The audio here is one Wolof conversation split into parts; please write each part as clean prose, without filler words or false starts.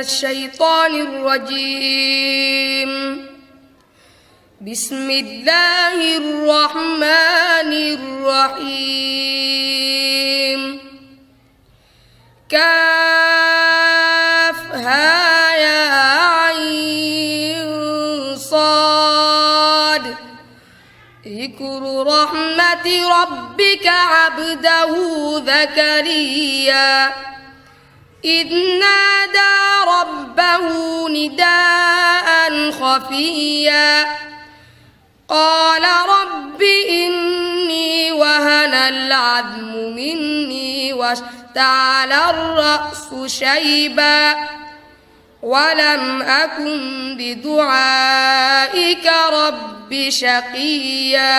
الشيطان الرجيم بسم الله الرحمن الرحيم كافها يا عين صاد ذكر رحمة ربك عبده زكريا إذ نادى ربه نداء خفيا قال رب إني وهن العظم مني واشتعل الرأس شيبا ولم أكن بدعائك رب شقيا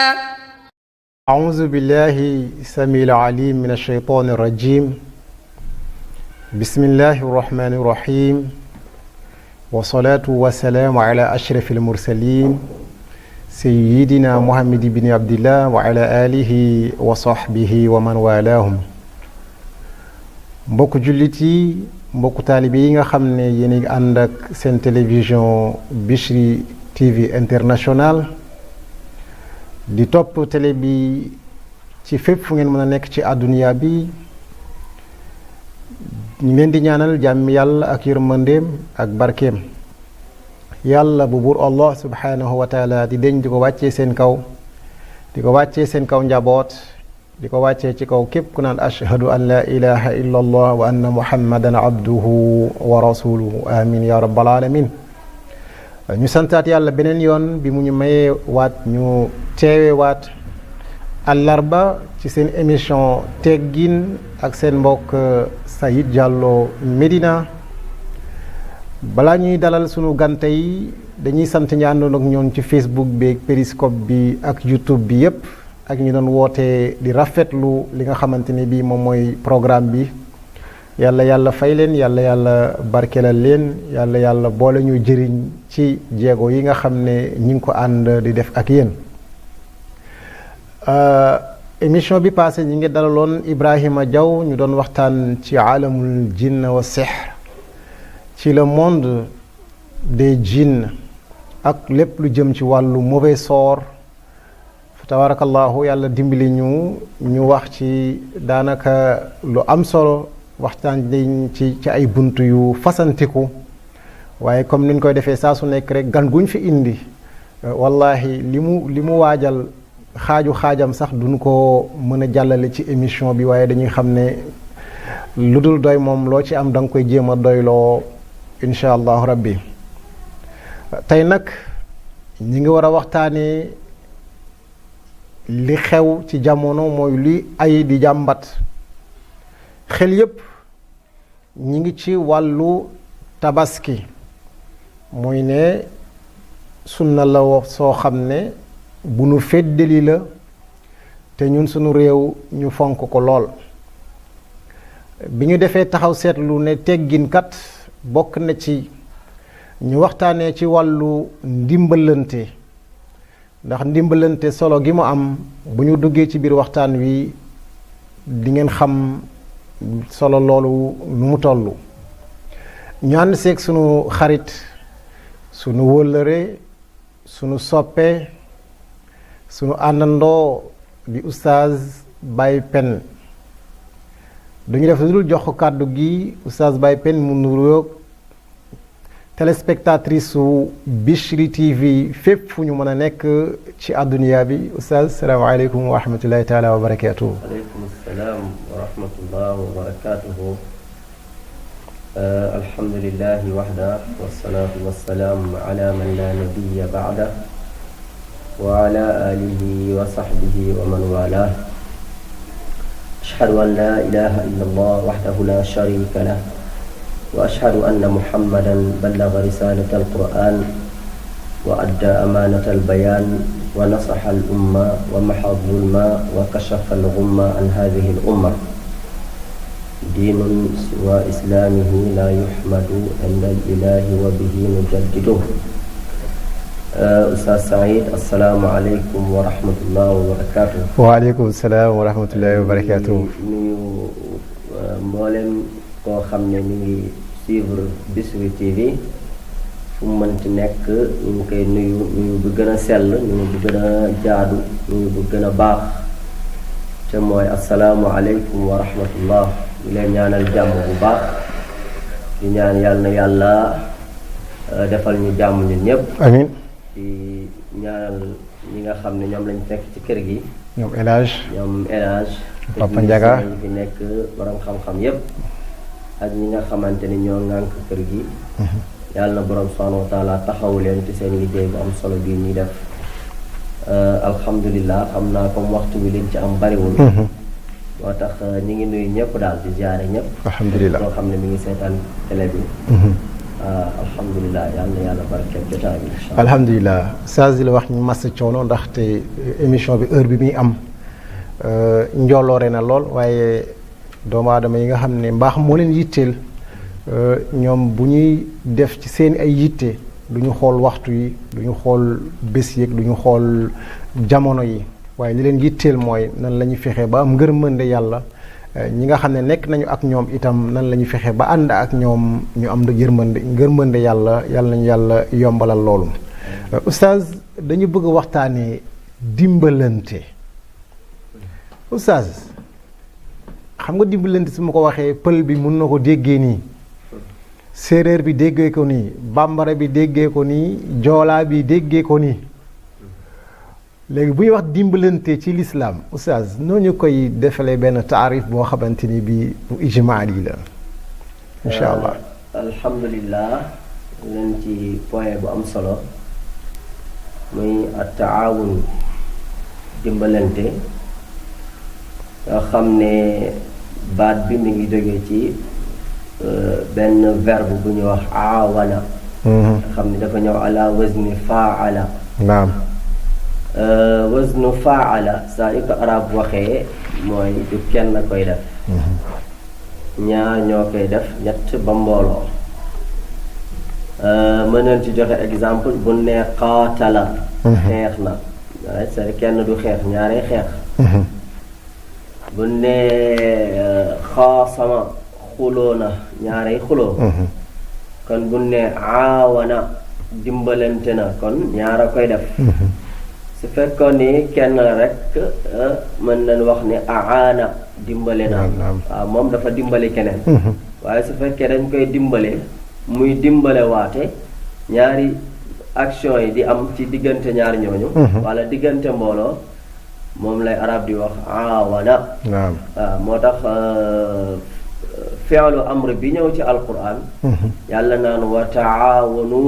أعوذ بالله السميع العليم من الشيطان الرجيم بسم الله الرحمن الرحيم والصلاة والسلام على أشرف المرسلين سيدنا محمد بن عبد الله وعلى آله وصحبه ومن والاهم mbokk jullit yi mbokk taalibe yi nga xam ne yéen a ngi ànd ak seen télévision Bichri TV International di topp télé bi ci fépp fu ngeen mën a nekk ci àdduna bi ñu leen di ñaanal jàmm yàlla ak yërmandeem ak barkeem yàlla bu buur Allah subhanahu wa taala di deñ di ko wàccee seen kaw di ko wàccee seen kaw njaboot di ko wàccee ci kaw képp ku naan ashhadu an la ilaha illa allah wa anna muhammadan abduhu wa rasuluhu amin ya rabbal alamin ñu santaat yàlla beneen yoon bi mu ñu mayee waat ñu teewe waat àllarba ci seen émission teggin ak seen mbokk Sayid Diallo Medina balaa ñuy dalal sunu gante yi dañuy sant ñi àndoon ak ñoon ci Facebook bi ak Periscope bi ak YouTube bi yépp ak ñu doon wootee di rafetlu li nga xamante ne bii moom mooy programme bi yàlla fay leen yàlla barkelal leen yàlla boole ñu jëriñ ci jéego yi nga xam ne ñi ngi ko ànd di def ak yéen émission bi passé ñi ngi dalaloon Ibrahima Diaw ñu doon waxtaan ci alamul jinn wa sihr ci le monde des djinns ak lépp lu jëm ci wàllu mauvais sort tabarakallahu yàlla dimbali ñu wax ci daanaka lu am solo waxtaan dañ ci ay buntu yu fasantiku waaye comme niñ koy defee saa su nekk rek gan guñ fi indi wallahi li mu waajal xaajam sax duñ ko mën a jàllale ci émission bi waaye dañuy xam ne lu dul doy moom loo ci am da nga koy jéem a doyloo insha allahu rabbi tey nag ñi ngi war a waxtaanee li xew ci jamono mooy li ay di jàmbat xel yépp ñi ngi ci wàllu tabaski mooy ne sunna la wax soo xam ne bu nu feddali la te ñun sunu réew ñu fonk ko lool bi ñu defee taxaw seetlu ne tegginkat bokk na ci ñu waxtaanee ci wàllu ndimbalante ndax ndimbalante solo gi mu am bu ñu duggee ci biir waxtaan wi di ngeen xam solo loolu nu mu tollu ñu ànd seeg sunu xarit sunu wóllëre sunu soppe sunu àndandoo di oustaz Baye Pène duñu def lu dul jox kàddu gi oustaz Baye Pène mu nuroog téléspectatrice su Bichri TV fépp fu ñu mën a nekk ci àdduna bi oustaz salaamaaleykum wa rahmatullahi taala wa barakatuhu. aleykum salaam wa rahmatullahi wa barakatuhu. alhamdulillahi wahda wasalaatu wasalaam ala man la nabiyya ba'da wa ala alihi wa sahbihi wa man walah. ashhadu an la ilaha illa allah wahdahu la sharika lah وأشهد أن محمدا بلغ رسالة القرآن وأدى أمانة البيان ونصح الأمة ومحى الظلم وكشف الغمة عن هذه الأمة دين سوى إسلامه لا يحمد عند الإله وبه نجدده. أستاذ سعيد السلام عليكم ورحمة الله وبركاته. وعليكم السلام ورحمة الله وبركاته. nuyu mboolem koo xam ne mi ngi suivre Bichri TV fu mu mënti nekk ñu ngi koy nuyu bu gën a sell nuyu bu gën a jaadu nuyu bu gën a baax te mooy asalaamu aleykum wa rahmatullah ñu leen ñaanal jàmm bu baax di ñaan yàlla na yàlla defal ñu jàmm ñun ñëpp amiin di ñaanal ñi nga xam ne ñoom lañ fekk ci kër gi ñoom El Hadj ñoom El Hadj Papa Ndiaga ñi fi nekk borom xam-xam yépp ak ñi nga xamante ni ñoo ŋànk kër gi yàlla na borom subhanahu wa taala taxawu leen ci seen liggéey bu am solo bii ñuy def alhamdulilah xam naa comme waxtu bi liñ ci am bariwul moo tax ñi ngi nuyu ñëpp daal di jaare ñëpp alhamdulilah loo xam ne mi ngi seetaan télé bi alhamdulilah yàlla na yàlla barkeel jotaay bi incha allah alhamdulilah saa di la wax ñu massa coono ndaxte émission bi heure bi muy am njooloore na lool waaye doomu aadama yi nga xam ne mbaax moo leen yitteel ñoom bu ñuy def ci seen ay yitte du ñu xool waxtu yi du ñu xool bés yeeg du ñu xool jamono yi waaye li leen yitteel mooy nan la ñuy fexe ba am ngërmande yàlla ñi nga xam ne nekk nañu ak ñoom itam nan la ñuy fexe ba ànd ak ñoom ñu am ngërmande yàlla nañu yàlla yombalal loolu. Oustaz dañu bëgg a waxtaanee dimbalante Oustaz xam nga dimbalante su ma ko waxee pël bi mun na ko déggee nii séeréer bi déggee ko nii bambara bi déggee ko nii joolaa bi déggee ko nii léegi bu ñuy wax dimbalante ci lislaam Oustaz noo ñu koy defalee benn taarif boo xamante ni bi bu ijmaal yi la incha allah alhamdulilah leen ci point bu am solo muy at taawun dimbalante nga xam ne baat bi mi ngi jógee ci benn verbe bu ñuy wax aawana nga xam ne dafa ñëw ala wazni faala naam waznu faala saa yu ko arab waxee mooy du kenn koy def ñaar ñoo koy def ñett ba mbooloo mën nañ ci joxe exemple bu ne qaatala xeex na c'est kenn du xeex ñaaree xeex bu ne xaasama xuloo na ñaaree xuloo kon bu ne aawana dimbalante na kon ñaara koy def su fekkoon ni kenn rek mën nañ wax ni aana dimbale na waaw moom dafa dimbale keneen waaye su fekkee dañ koy dimbale muy dimbale waate ñaari action yi di am ci diggante ñaari ñooñu wala diggante mbooloo moom lay arab di wax aawana waaw moo tax fi'lu amr bi ñëw ci alquran yàlla naan wa taawanu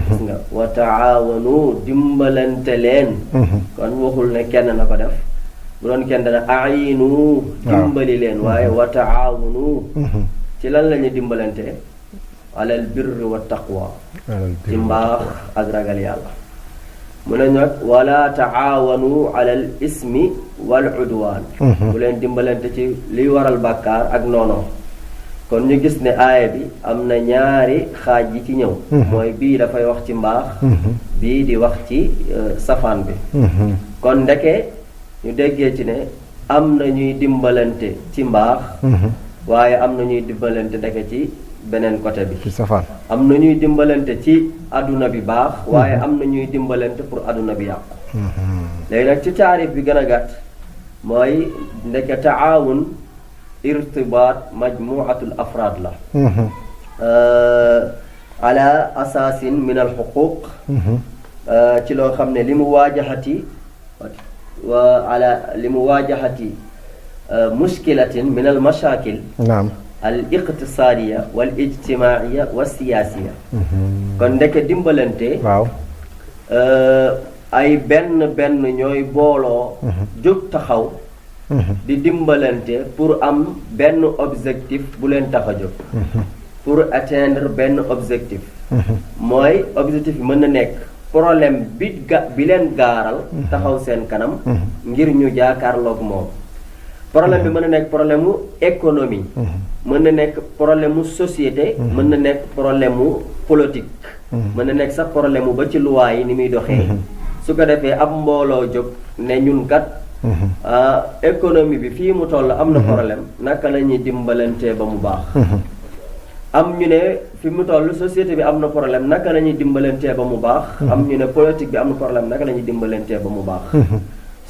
gis nga wa taawanu dimbalante leen kon waxul ne kenn na ko def bu doon kenn dana aayinu dimbali leen waaye wa taawanu ci lan la ñuy dimbalante alal birri wa taqwa ci mbaax ak ragal yàlla mu ne nag wala taawanu alal ismi wal udwaan bu leen dimbalante ci liy waral bàkkaar ak noono kon ñu gis ne aaya bi am na ñaari xaaj yi ci ñëw mooy bii dafay wax ci mbaax bii di wax ci safaan bi kon ndeke ñu déggee ci ne am na ñuy dimbalante ci mbaax waaye am na ñuy dimbalante ndeke ci beneen côté bi ci safaan am na ñuy dimbalante ci àdduna bi baax waaye am na ñuy dimbalante pour àdduna bi yàqu léegi nag ci taarif bi gën a gàtt mooy ndeke taawun irtibaat majmuatul afraad la ala asaasin min al xuquq ci loo xam ne li mu waajaxati wa ala li mu waajaxati mushkilatin min al mashakil naam al iqtisaadiya wal ijtimaaiya wa siyaasiya kon ndeke dimbalante waaw ay benn ñooy booloo jóg taxaw di dimbalante pour am benn objectif bu leen tax a jóg pour atteindre benn objectif mooy objectif bi mën na nekk problème bi leen gaaral taxaw seen kanam ngir ñu jaakaarloog moom problème bi mën na nekk problème mu économie mën na nekk problème mu société mën na nekk problème mu politique mën na nekk sax problème mu ba ci loi yi ni muy doxee su ko defee ab mbooloo jóg ne ñun kat économie bi fii mu toll am na problème naka la ñuy dimbalantee ba mu baax am ñu ne fi mu toll société bi am na problème naka la ñuy dimbalantee ba mu baax. am ñu ne politique bi am na problème naka la ñuy dimbalantee ba mu baax.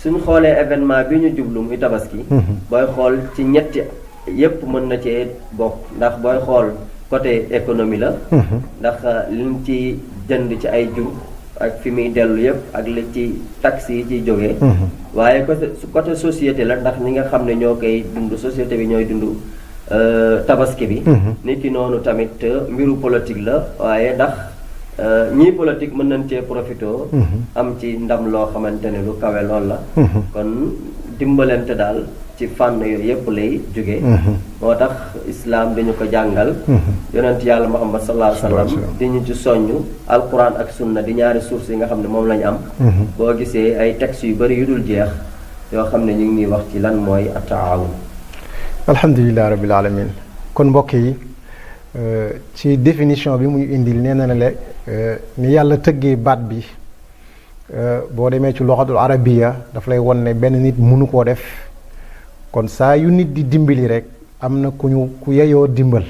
suñ xoolee événement bi ñu jublu muy tabaski. booy xool ci ñetti yépp mën na cee bokk ndax booy xool côté économie la. ndax liñ ci jënd ci ay jur ak fi muy dellu yépp ak li ci taxes yi ciy jógee. waaye côté société la ndax ñi nga xam ne ñoo koy dund société bi ñooy dund tabaski bi. nit ki noonu tamit mbiru politique la waaye ndax ñii politique mën nañ cee profité. am ci ndam loo xamante ne lu kawe lool la. kon dimbalante daal ci fànn yooyu yépp lay jóge moo tax islaam dañu ko jàngal. yonent yàlla Muhammad sallallahu alayhi wa sallam di ñu ci soññ alquran ak sunna di ñaari sources yi nga xam ne moom lañu am. boo gisee ay textes yu bari yu dul jeex yoo xam ne ñu ngi ñuy wax ci lan mooy at-taawun. alhamdulilah rabbil alamin kon mbokk yi ci définition bi muy indil nee na le ni yàlla tëggee baat bi boo demee ci loxatul arabiya daf lay won ne benn nit mënu koo def kon saa yu nit di dimbali rek am na ku yeyoo dimbal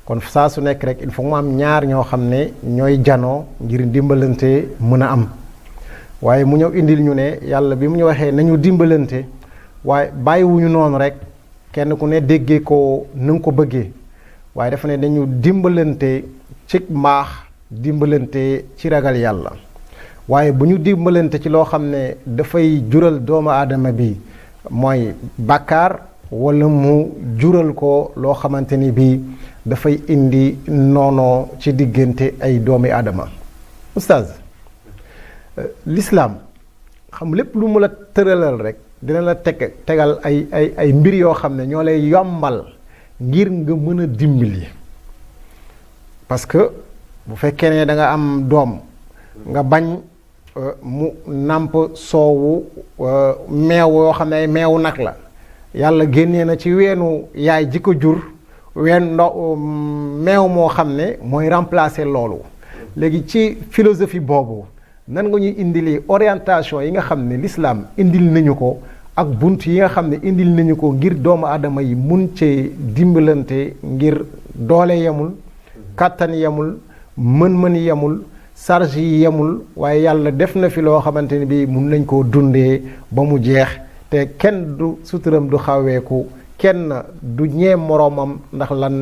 kon saa su nekk rek il faut mu am ñaar ñoo xam ne ñooy janoo ngir dimbalante mën a am waaye mu ñëw indil ñu ne yàlla bi mu ñu waxee nañu dimbalante waaye bàyyiwuñu noonu rek kenn ku ne déggee ko nu nga ko bëggee waaye dafa ne dañu dimbalante ci mbaax dimbalante ci ragal yàlla waaye bu ñu dimbalante ci loo xam ne dafay jural doomu aadama bi mooy bàkkaar wala mu jural ko loo xamante ni bii dafay indi noonoo ci diggante ay doomi aadama. Oustaz l'islam xam lépp lu mu la tëralal rek dina la tegal ay mbir yoo xam ne ñoo lay yombal ngir nga mën a dimbali parce que bu fekkee ne da nga am doom nga bañ mu nàmp soowu meew yoo xam ne ay meewu nag la yàlla génnee na ci weenu yaay ji ko jur meew moo xam ne mooy remplacer loolu léegi ci philosophie boobu nan nga ñuy indili orientation yi nga xam ne l'islam indil nañu ko ak bunt yi nga xam ne indil nañu ko ngir doomu aadama yi mun cee dimbalante ngir doole yemul kàttan yemul mën-mën yemul charge yi yemul waaye yàlla def na fi loo xamante ni bii mun nañ koo dundee ba mu jeex te kenn du suturam du xaweeku kenn du ñee moroomam ndax lan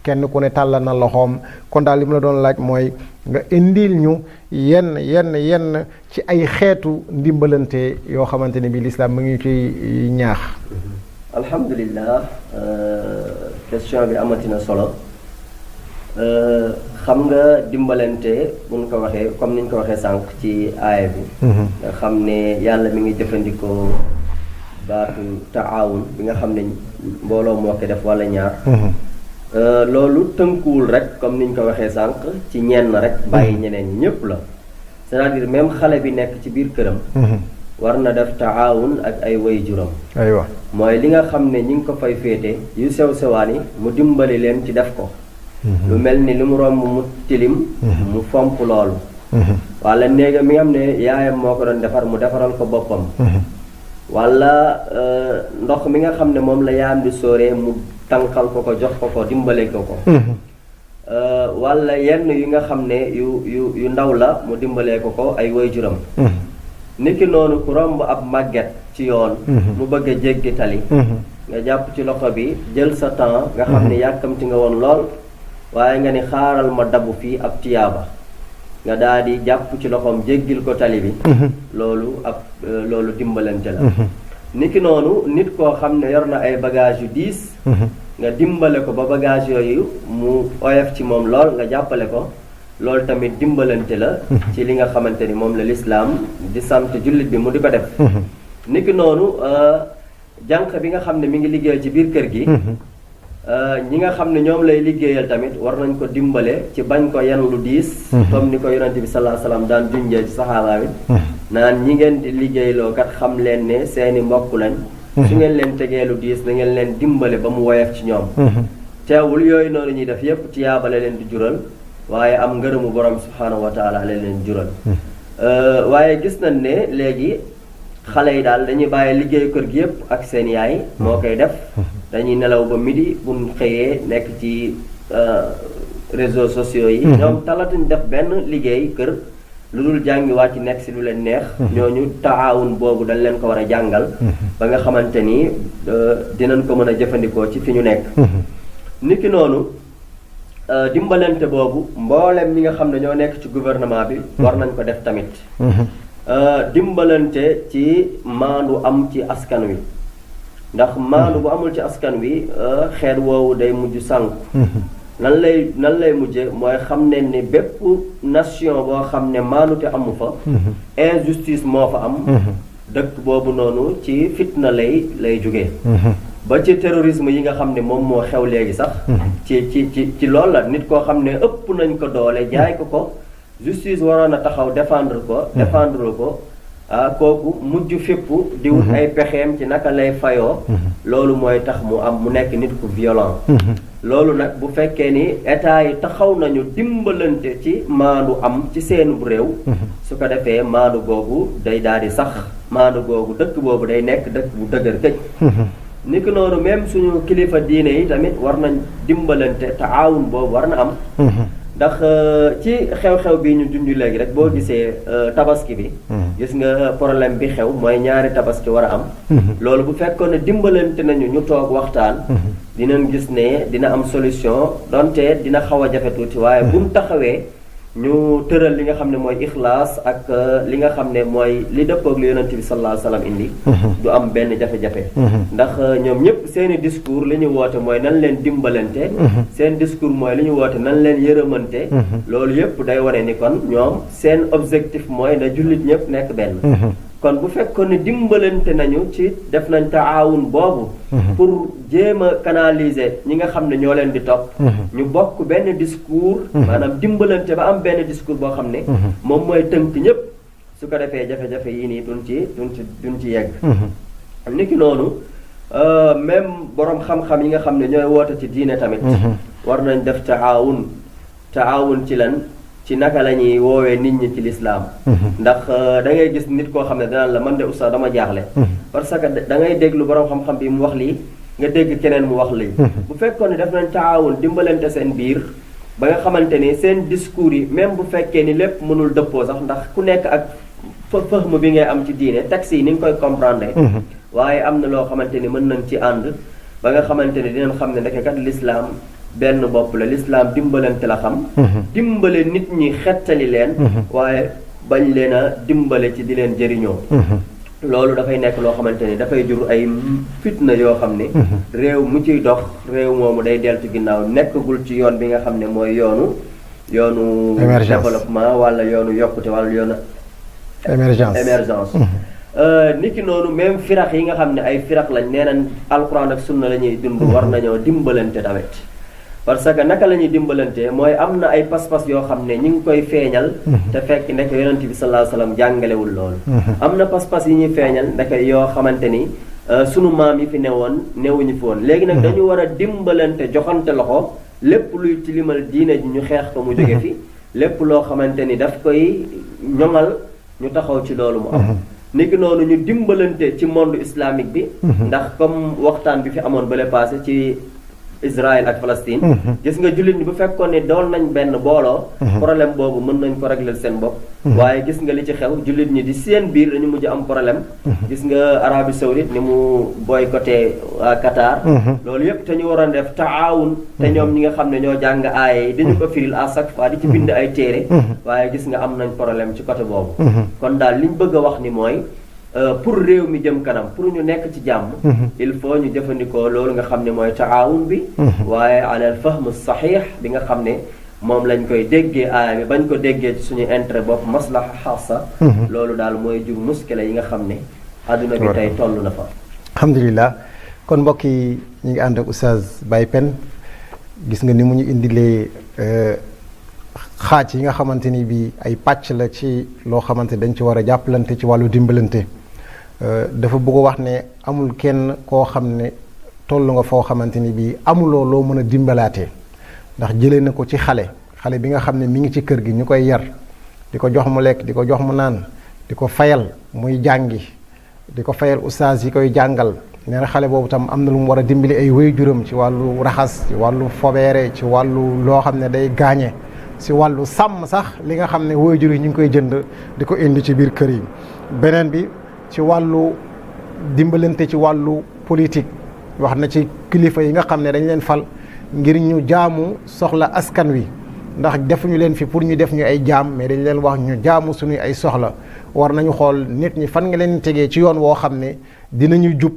kenn ku ne tàllal na loxoom kon daal li mu la doon laaj mooy nga indil ñu yenn ci ay xeetu ndimbalante yoo xamante ne bii lislaam mu ngi ciy ñaax. alhamdulilah question bi amatina solo xam nga dimbalante buñ ko waxee comme niñ ko waxee sànq ci aaya bi. nga xam ne yàlla mi ngi jëfandikoo baatu taawun bi nga xam ne mbooloo moo ko def wala ñaar. loolu tënkuwul rek comme niñ ko waxee sànq ci ñenn rek bàyyi ñeneen ñépp la c'est-à-dire même xale bi nekk ci biir këram war na def taawun ak ay waajuram aywa mooy li nga xam ne ñi ngi ko fay féete yu sew sewaan yi mu dimbali leen ci def ko lu mel ni li mu romb mu tilim mu fomp loolu wala néega mi nga xam ne yaayam moo ko doon defar mu defaral ko boppam wala ndox mi nga xam ne moom la yaayam di sóoree mu tànqal ko jox ko dimbale ko wala yenn yi nga xam ne yu ndaw la mu dimbalee ko ay waajuram niki noonu ku romb ab màgget ci yoon mu bëgg a jéggi tali nga jàpp ci loxo bi jël sa temps nga xam ne yàkkamti nga woon lool waaye nga ni xaaral ma dabu fii ab tiyaaba nga daal di jàpp ci loxoom jéggil ko tali bi loolu dimbalante la niki noonu nit koo xam ne yor na ay bagage yu diis nga dimbale ko ba bagage yooyu mu oyof ci moom lool nga jàppale ko loolu tamit dimbalante la ci li nga xamante ni moom la lislaam di sant jullit bi mu di ko def niki noonu jànq bi nga xam ne mi ngi liggéeyal ci biir kër gi ñi nga xam ne ñoom lay liggéeyal tamit war nañ ko dimbale ci bañ ko yan lu diis comme ni ko yonente bi sallallahu alayhi wasallam daan junjee ci saxaaba bi naan ñi ngeen di liggéeyloo kat xam leen ne seeni mbokk lañ su ngeen leen tegee lu diis na ngeen leen dimbale ba mu woyof ci ñoom teewul yooyu noonu ñuy def yépp tiyaabale leen di jural waaye am ngërëmu borom subhaanahu wa taala leen jural waaye gis nañ ne léegi xale yi daal dañuy bàyyi liggéeyu kër gi yépp ak seen yaay moo koy def dañuy nelaw ba midi buñ xëyee nekk ci réseaux sociaux yi. ñoom talatuñ def benn liggéey kër lu dul jàngi wàcc nekk si lu leen neex. ñooñu taawun boobu dañ leen ko war a jàngal. ba nga xamante ni dinañ ko mën a jëfandikoo ci fi ñu nekk. niki noonu dimbalante boobu mboolem ñi nga xam ne ñoo nekk ci gouvernement bi. war nañ ko def tamit. dimbalante ci maandu am ci askan wi ndax maandu bu amul ci askan wi xeet woowu day mujj sànku. nan lay mujje mooy xam ne ni bépp nation boo xam ne maanute amu fa. injustice moo fa am. dëkk boobu noonu ci fitna lay jóge ba ci terrorisme yi nga xam ne moom moo xew léegi sax. ci loolu la nit koo xam ne ëpp nañ ko doole jaay ko justice waroon a taxaw défendre ko kooku mujj fépp di wut ay pexeem ci naka lay fayoo. loolu mooy tax mu nekk nit ku violent. loolu nag bu fekkee ni état yi taxaw nañu dimbalante ci maandu am ci seen réew. su ko defee maandu googu day daal di sax maandu googu dëkk boobu day nekk dëkk bu dëgër këj. ni ki noonu même suñu kilifa diine yi tamit war nañ dimbalante taawun boobu war na am. ndax ci xew-xew bii ñu junj léegi rek boo gisee tabaski bi. gis nga problème bi xew mooy ñaari tabaski war a am. loolu bu fekkoon ne dimbalante nañu ñu toog waxtaan. dinañ gis ne dina am solution donte dina xaw a jafe tuuti waaye buñ taxawee ñu tëral li nga xam ne mooy ixlaas ak li nga xam ne mooy li dëppoog li yonent bi sallallahu alayhi wa sallam indi. du am benn jafe-jafe. ndax ñoom ñëpp seeni discours li ñu woote mooy nan leen dimbalante. seen discours mooy li ñu woote nan leen yërëmante. loolu yëpp day wane ni kon ñoom seen objectif mooy na jullit ñëpp nekk benn. kon bu fekkoon ne dimbalante nañu ci def nañ taawun boobu. pour jéem a canaliser ñi nga xam ne ñoo leen di topp. ñu bokk benn discours. maanaam dimbalante ba am benn discours boo xam ne. moom mooy tënk ñëpp su ko defee jafe-jafe yii nii duñ ci yegg. niki noonu même borom xam-xam yi nga xam ne ñooy woote ci diine tamit. war nañ def taawun ci lan. ci naka la ñuy woowee nit ñi ci lislaam ndax da ngay gis nit koo xam ne danaan la man de oustaz dama jaaxle. parce que da ngay déglu borom xam-xam bi mu wax lii nga dégg keneen mu wax lii. bu fekkoon ne def nañ taawun dimbalante seen biir ba nga xamante ni seen discours yi même bu fekkee ni lépp mënul dëppoo sax ndax ku nekk ak fahmu bi ngay am ci diine texte yi ni nga koy comprendre. waaye am na loo xamante ni mën nañ ci ànd ba nga xamante ni dinañ xam ne ndeke kat lislaam benn bopp la lislaam dimbalante la xam. dimbale nit ñi xettali leen. waaye bañ leen a dimbale ci di leen jëriñoo. loolu dafay nekk loo xamante ni dafay jur ay fitna yoo xam ne. réew mu ciy dox réew moomu day deltu ginnaaw nekkagul ci yoon bi nga xam ne mooy yoonu. développement wala yoonu yokkute wala yoonu. émergence. niki noonu même firax yi nga xam ne ay firax lañ nee nañ alxuraan ak sunna la ñuy dund. war nañoo dimbalante tamit. parce que naka la ñuy dimbalante mooy am na ay pas-pas yoo xam ne ñu ngi koy feeñal. te fekk ndeke yonent bi sallallahu alayhi wa sallam jàngalewul loolu. am na pas-pas yi ñuy feeñal ndeke yoo xamante ni sunu maam yi fi newuñu fi woon léegi nag dañu war a dimbalante joxante loxo lépp luy tilimal diine ji ñu xeex ko mu jóge fi lépp loo xamante ni daf koy ñoŋal ñu taxaw ci loolu mu am. niki noonu ñu dimbalante ci monde islamique bi. ndax comme waxtaan bi fi amoon bale passé ci. Israël ak Palestine. gis nga jullit ñi bu fekkoon ne doon nañ benn booloo. problème boobu mën nañ ko régler seen bopp. waaye gis nga li ci xew jullit ñi di seen biir dañu mujj am problème. gis nga Arabie Saoudite ni mu boycotté waa Qatar. loolu yëpp te ñu waroon def taawun. te ñoom ñi nga xam ne ñoo jàng aaye yi dañu ko firil à chaque fois di ci bind ay téere. waaye gis nga am nañ problème ci côté boobu. kon daal liñ bëgg a wax ni mooy. pour réew mi jëm kanam pour ñu nekk ci jàmm. il faut ñu jëfandikoo loolu nga xam ne mooy taawun bi. waaye alal fahmu saxiix bi nga xam ne moom lañ koy déggee aaya bi bañ ko déggee ci suñu intérêt bopp maslaha xaasa. loolu daal mooy jur muskila yi nga xam ne. adduna bi tey toll na fa. alhamdulilah kon mbokk yi ñu ngi ànd ak oustaz Baye Pène gis nga ni mu ñu indilee xaaj yi nga xamante ni bii ay pàcc la ci loo xamante dañ ci war a jàppalante ci wàllu dimbalante. dafa bëgg wax ne amul kenn koo xam ne toll nga foo xamante ni bii amuloo loo mën a dimbalaatee ndax jëlee na ko ci xale bi nga xam ne mi ngi ci kër gi ñu koy yar di ko jox mu lekk di ko jox mu naan di ko fayal muy jàngi di ko fayal ustaas yi koy jàngal nee na xale boobu tam am na lu mu war a dimbali ay waajuram ci wàllu raxas ci wàllu fobeere ci wàllu loo xam ne day gaañe si wàllu sàmm sax li nga xam ne waajur yi ñu ngi koy jënd di ko indi ci biir kër yi. beneen bi ci wàllu dimbalante ci wàllu politique wax na ci kilifa yi nga xam ne dañ leen fal ngir ñu jaamu soxla askan wi ndax defuñu leen fi pour ñu def ñu ay jaam mais dañ leen wax ñu jaamu suñuy ay soxla. war nañu xool nit ñi fan nga leen tegee ci yoon woo xam ne dinañu jub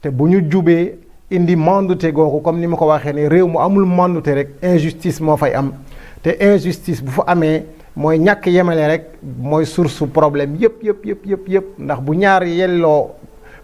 te bu ñu jubee indi mandute googu comme ni ma ko waxee ne réew mu amul mandute rek injustice moo fay am te injustice bu fa amee mooy ñàkk yemale rek mooy source problème yëpp ndax bu ñaar yelloo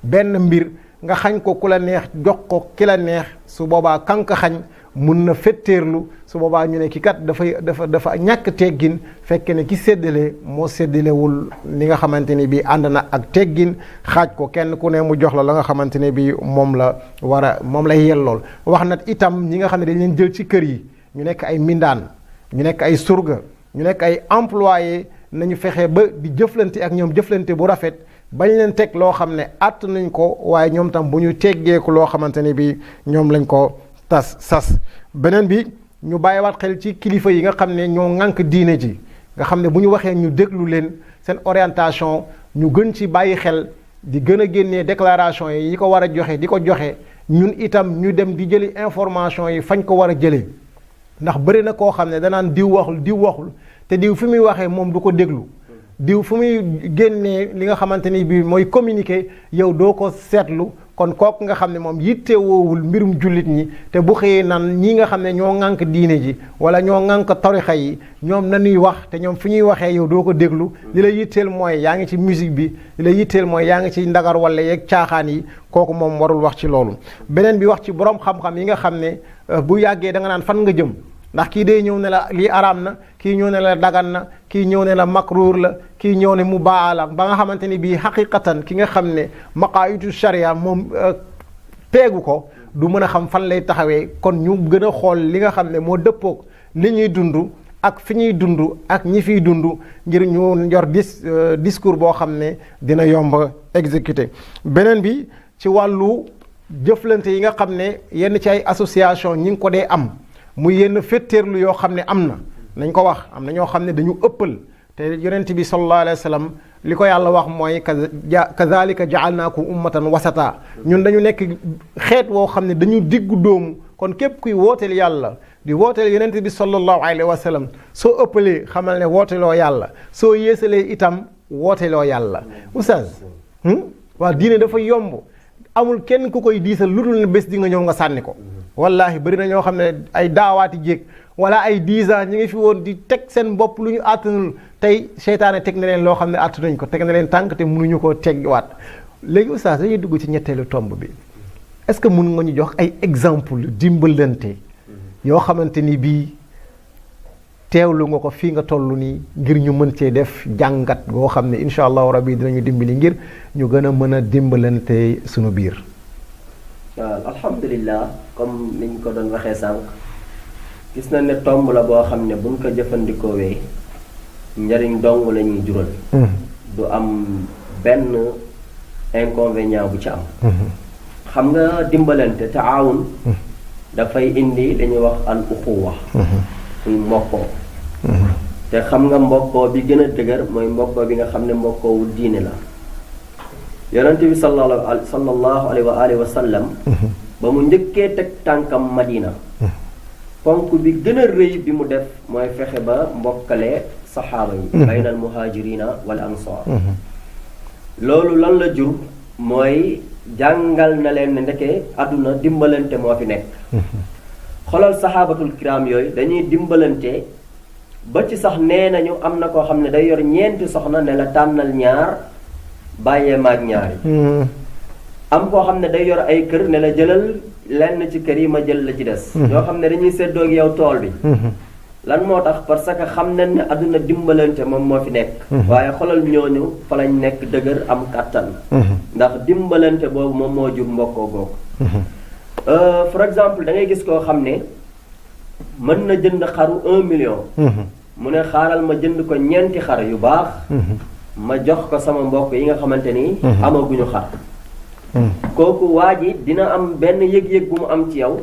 benn mbir nga xañ ko ku la neex jox ko ki la neex su boobaa kank xañ mun na fetteerlu su boobaa ñu ne ki kat dafa ñàkk teggin fekke ne ki séddale moo séddalewul li nga xamante ne bii ànd na ak teggin xaaj ko kenn ku ne mu jox la nga xamante ne bii moom lay yellool. wax na itam ñi nga xam ne dañ leen jël ci kër yi ñu nekk ay mindaan ñu nekk ay surga ñu nekk ay employé nañu fexe ba di jëflante ak ñoom jëflante bu rafet bañ leen teg loo xam ne àtt nañ ko waaye ñoom tam bu ñu teggeeku loo xamante ne bii ñoom lañ ko sas. beneen bi ñu bàyyiwaat xel ci kilifa yi nga xam ne ñoo ŋànk diine ji nga xam ne bu ñu waxee ñu déglu leen seen orientation ñu gën ci bàyyi xel di gën a génnee déclaration yi ko war a joxe di ko joxe ñun itam ñu dem di jëli information yi fañ ko war a jëlee ndax bëri na koo xam ne danaan diw waxul te diw fi muy waxee moom du ko déglu diw fu muy génnee li nga xamante ni bii mooy communiquer yow doo ko seetlu kon kooku nga xam ne moom yitte woowul mbirum jullit ñi te bu xëyee nan ñi nga xam ne ñoo ŋànk diine ji wala ñoo ŋànk tarixa yi ñoom nañuy wax te ñoom fi ñuy waxee yow doo ko déglu li la yitteel mooy yaa ngi ci musique bi li la yitteel mooy yaa ngi ci ndagar wala yeeg caaxaan yi kooku moom warul wax ci loolu. beneen bi wax ci borom xam-xam yi nga xam ne bu yàggee da nga naan fan nga jëm ndax kii day ñëw ne la lii araam na kii ñëw ne la dagan na kii ñëw ne la makruur la kii ñëw ne mubaa la ba nga xamante ni bii xaqiqatan ki nga xam ne maqaayidu sharia moom peegu ko du mën a xam fan lay taxawee. kon ñu gën a xool li nga xam ne moo dëppoog li ñuy dund ak fi ñuy dund ak ñi fiy dund ngir ñu yor discours boo xam ne dina yomb exécuter. beneen bi ci wàllu jëflante yi nga xam ne yenn ci ay association ñi ngi ko dee am muy yenn féttéerlu yoo xam ne am na nañ ko wax am na ñoo xam ne dañu ëppal te yonent bi sallallahu alayhi wa sallam li ko yàlla wax mooy kazalika ja'alnaakum ummatan wasata ñun dañu nekk xeet woo xam ne dañu diggu doomu kon képp kuy wooteel yàlla di wooteel yonent bi sallallahu alayhi wa sallam soo ëppalee xamal ne wooteloo yàlla soo yéesalee itam wooteloo yàlla. oustaz waaw diine dafa yomb amul kenn ku koy diisal lu dul ne bés di nga ñëw nga sànni ko. wallahi bëri na ñoo xam ne ay daawaati jéeg wala ay 10 ans ñi ngi fi woon di teg seen bopp lu ñu àttanul tey seytaane teg na leen loo xam ne àttanuñ ko teg na leen tànk te mënuñu koo teggiwaat. léegi oustaz dañuy dugg ci ñetteelu tomb bi est-ce que mun nga ñu jox ay exemple dimbalante yoo xamante ni bii teewlu nga ko fii nga toll nii ngir ñu mën cee def jàngat boo xam ne incha allahu rabbi dinañu dimbali ngir ñu gën a mën a dimbalante sunu biir. waaw alhamdulilah comme niñ ko doon waxee sànq gis na ne tomb la boo xam ne buñ ko jëfandikoowee njariñ dong la ñuy jural. du am benn inconvénient bu ci am. xam nga dimbalante taawun dafay indi dañuy wax al uxuwa muy mbokkoo te xam nga mbokkoo bi gën a dëgër mooy mbokkoo bi nga xam ne mbokkoowu diine la. yonent bi sallallahu alayhi wa alihi wa sallam ba mu njëkkee teg tànkam Madina ponk bi gën a rëy bi mu def mooy fexe ba mbokkale saxaaba yi baynal muhajirina wal ansar loolu lan la jur mooy jàngal na leen ne ndeke àdduna dimbalante moo fi nekk. xolal saxaabatul kiram yooyu dañuy dimbalante ba ci sax nee nañu am na koo xam ne day yor ñeenti soxna ne la tànnal ñaar bàyyee maag ñaari am koo xam ne day yor ay kër ne la jëlal lenn ci kër yi ma jël la ci des ñoo xam ne dañuy séddoo ak yow tool bi lan moo tax parce que xam nañ ne àdduna dimbalante moom moo fi nekk waaye xolal ñooñu fa lañ nekk dëgër am kàttan ndax dimbalante boobu moom moo jur mbokkoo googu for exemple da ngay gis koo xam ne mën na jënd xaru 1 million mu ne xaaral ma jënd ko ñeenti xar yu baax ma jox ko sama mbokk yi nga xamante ni amaguñu xar kooku waa ji dina am benn yëg-yëg bu mu am ci yow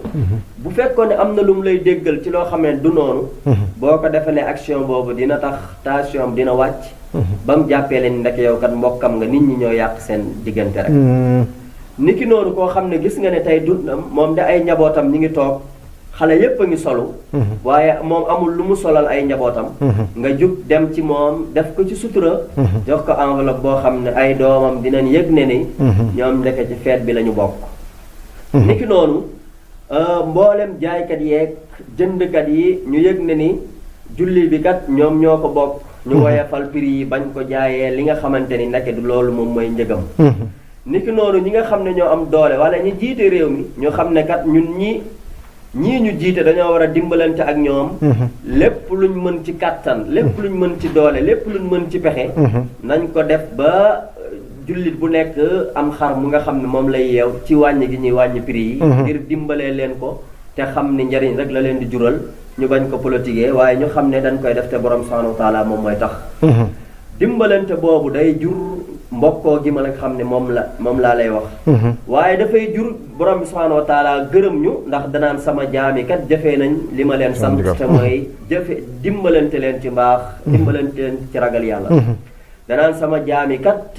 bu fekkoon ne am na lu mu lay déggal ci loo xam ne du noonu boo ko defalee action boobu dina tax tension dina wàcc ba mu jàppee leen ndek yow kat mbokkam nga nit ñi ñoo yàq seen diggante rek niki noonu koo xam ne gis nga ne tey du moom de ay njabootam ñi ngi toog xale yépp a ngi solu waaye moom amul lu mu solal ay njabootam nga jug dem ci moom def ko ci sutura jox ko enveloppe boo xam ne ay doomam dinañ yëg ne ni ñoom ndeke ci feet bi la ñu bokk niki noonu mboolem jaaykat yeeg jëndkat yi ñu yëg ne ni julli bi kat ñoom ñoo ko bokk ñu woyefal prix yi bañ ko jaayee li nga xamante ni ndeke du loolu moom mooy njëgam niki noonu ñi nga xam ne ñoo am doole wala ñi jiite réew mi ñu xam ne kat ñun ñii ñu jiite dañoo war a dimbalante ak ñoom lépp luñ mën ci kàttan lépp luñ mën ci doole lépp luñ mën ci pexe nañ ko def ba jullit bu nekk am xar mu nga xam ne moom lay yeew ci wàññi gi ñuy wàññi prix yi ngir dimbalee leen ko te xam ni njariñ rek la leen di jural ñu bañ ko politiquer waaye ñu xam ne dañ koy def te borom subhanahu wa taala moom mooy tax dimbalante boobu day jur mbokkoo gi ma la xam ne moom laa lay wax waaye dafay jur borom bi subhanahu wa taala gërëm ñu ndax danaan sama jaami kat jëfee nañ li ma leen sant te mooy dimbalante leen ci mbaax dimbalante leen ci ragal yàlla danaan sama jaami kat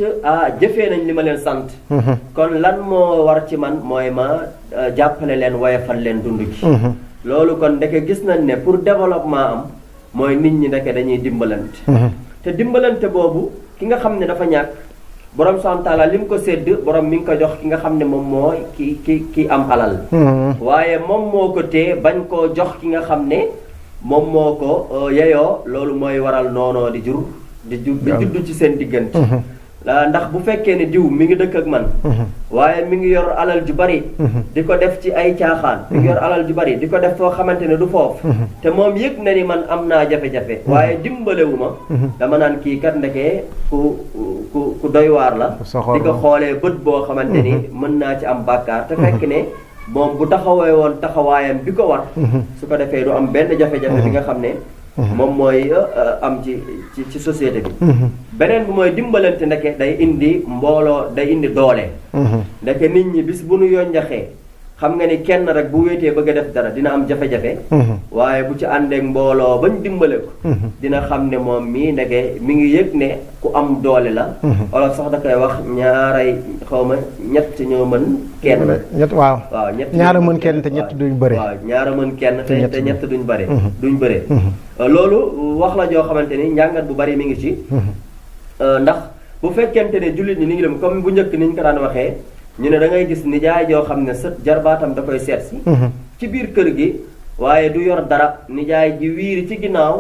jëfee nañ li ma leen sant kon lan moo war ci man mooy ma jàppale leen woyefal leen dund gi loolu kon ndeke gis nañ ne pour développement am mooy nit ñi ndeke dañuy dimbalante te dimbalante boobu ki nga xam ne dafa ñàkk borom subhanahu wa taala li mu ko sédd borom mi ngi ko jox ki nga xam ne moom mooy ki am alal waaye moom moo ko téye bañ koo jox ki nga xam ne moom moo ko yeyoo loolu mooy waral noonoo di judd ci seen diggante ndax bu fekkee ne diw mi ngi dëkk ak man waaye mi ngi yor alal ju bari di ko def ci ay caaxaan mi ngi yor alal ju bari di ko def foo xamante ne du foofu te moom yëg na ni man am naa jafe-jafe waaye dimbalewu ma dama naan kii kat ndekee ku doy waar la di ko xoolee bët boo xamante ni mën naa ci am bàkkaar te fekk ne moom bu taxawee woon taxawaayam bi ko war su ko defee du am benn jafe-jafe bi nga xam ne moom mooy am ci société bi beneen bi mooy dimbalante ndeke day indi mbooloo day indi doole ndeke nit ñi bis bu nu yonjaxee xam nga ni kenn rek bu wéetee bëgg a def dara dina am jafe-jafe waaye bu ci àndeek mbooloo bañ dimbale ko dina xam ne moom mii ndeke mi ngi yëg ne ku am doole la wala sax da koy wax ñaaray xawma ñett ñoo mën kenn waaw ñaara mën kenn te ñett duñ bëre waaw ñaara mën kenn te ñett duñ bëre loolu wax la joo xamante ni njàngat bu bari mi ngi ci ndax bu fekkente ne jullit ñi ni ngi dem comme bu njëkk ni ñu ko daan waxee ñu ne da ngay gis nijaay joo xam ne sët jarbaatam da koy seet si ci biir kër gi waaye du yor dara nijaay ji wiiri ci ginnaaw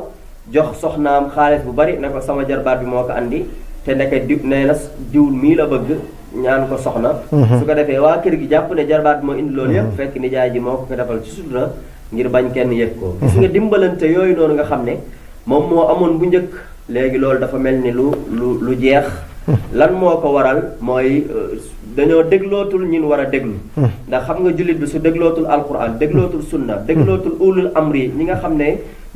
jox soxnaam xaalis bu bari ne ko sama jarbaat bi moo ko andi te ndeke nee na diwul mii la bëgg ñaan ko soxna su ko defee waa kër gi jàpp ne jarbaat bi moo indi loolu yëpp fekk nijaay ji moo ko defal ci sutura ngir bañ kenn yëg ko gis nga dimbalante yooyu noonu nga xam ne moom moo amoon bu njëkk léegi loolu dafa mel ni lu jeex lan moo ko waral mooy dañoo déglootul ñin war a déglu ndax xam nga jullit bi su déglootul alquran déglootul sunna déglootul ulul amri ñi nga xam ne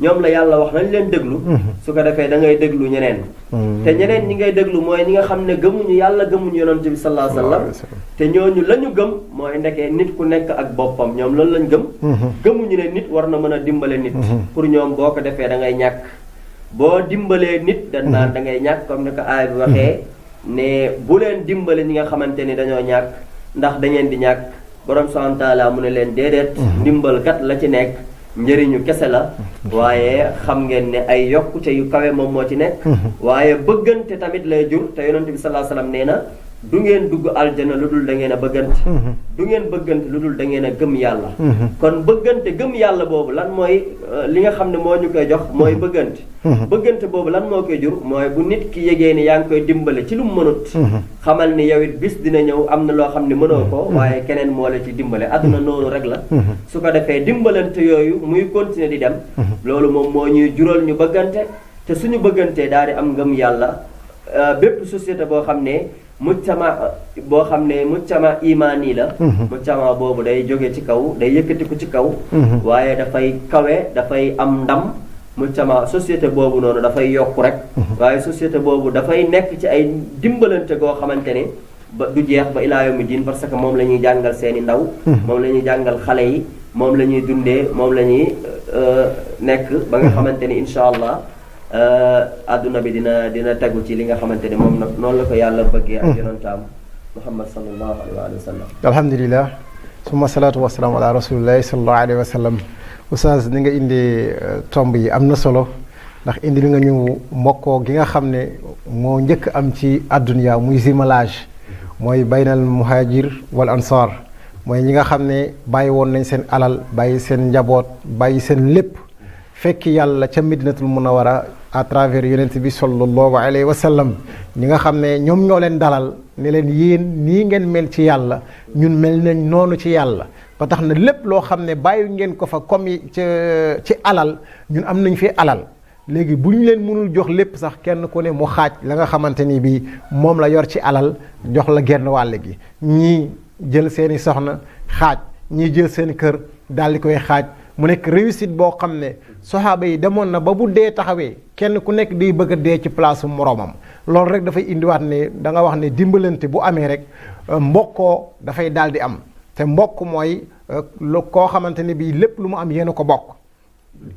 ñoom la yàlla wax nañ leen déglu su ko defee da ngay déglu ñeneen te ñeneen ñi ngay déglu mooy ñi nga xam ne gëmuñu yàlla gëmuñu yonent bi sallallahu alayhi wasallam te ñooñu la ñu gëm mooy ndekee nit ku nekk ak boppam ñoom loolu lañ gëm gëmuñu ne nit war na mën a dimbale nit pour ñoom boo ko defee da ngay ñàkk boo dimbalee nit dañ naan da ngay ñàkk comme ni ko aay bi waxee ne bu leen dimbale ñi nga xamante ni dañoo ñàkk ndax da ngeen di ñàkk borom subhanahu wa taala mu ne leen déedéet ndimbal kat la ci nekk njëriñu kese la waaye xam ngeen ne ay yokkute yu kawe moom moo ci nekk waaye bëggante tamit lay jur te yonent bi sallallahu alayhi wasallam nee na du ngeen dugg aljana lu dul da ngeen a bëggante du ngeen bëggante lu dul da ngeen a gëm yàlla kon bëggante gëm yàlla boobu lan mooy li nga xam ne moo ñu koy jox mooy bëggante bëggante boobu lan moo koy jur mooy bu nit ki yegee ni yaa ngi koy dimbale ci lu mu mënut xamal ni yow it bis dina ñëw am na loo xam ne mënoo ko waaye keneen moo la ci dimbale adduna noonu rek la su ko defee dimbalante yooyu muy continuer di dem loolu moom moo ñuy jural ñu bëggante te suñu bëggantee daal di am ngëm yàlla bépp société boo xam ne muccama imaani la muccama boobu day jóge ci kaw day yëkkatiku ci kaw waaye dafay kawe dafay am ndam muccama société boobu noonu dafay yokku rek waaye société boobu dafay nekk ci ay dimbalante goo xamante ne ba du jeex ba ilaa yawmi diin parce que moom la ñuy jàngal seeni ndaw moom la ñuy jàngal xale yi moom la ñuy dundee moom la ñuy nekk ba nga xamante ni insha allah adduna bi dina tegu ci li nga xamante ni moom nag noonu la ko yàlla bëggee ak yonentam Muhammad sallallahu alayhi wa sallam. alhamdulilah summa salaatu wasalaam ala rasulillahi sallallahu alayhi wa sallam. Oustaz ni nga indi tomb yi am na solo ndax indi li nga ñu mbokkoo gi nga xam ne moo njëkk am ci àdduna muy jumelage mooy baynal muhajir wal ansar mooy ñi nga xam ne bàyyi woon nañ seen alal bàyyi seen njaboot bàyyi seen lépp fekk yàlla ca Madinatul Munawwara à travers yonent bi sallallahu alayhi wa sallam ñi nga xam ne ñoom ñoo leen dalal ne leen yéen nii ngeen mel ci yàlla ñun mel nañ noonu ci yàlla ba tax na lépp loo xam ne bàyyi ngeen ko fa comme ci alal ñun am nañ fi alal léegi bu ñu leen mënul jox lépp sax kenn ku ne mu xaaj la nga xamante ni bii moom la yor ci alal jox la genn wàll gi ñii jël seeni soxna xaaj ñii jël seen kër daal di koy xaaj mu nekk réussite boo xam ne soxaaba yi demoon na ba bu dee taxawee kenn ku nekk di bëgg a dee ci place moroomam loolu rek dafay indiwaat ne da nga wax ne dimbalante bu amee rek mbokkoo dafay daal di am te mbokk mooy koo xamante ne bii lépp lu mu am yéen a ko bokk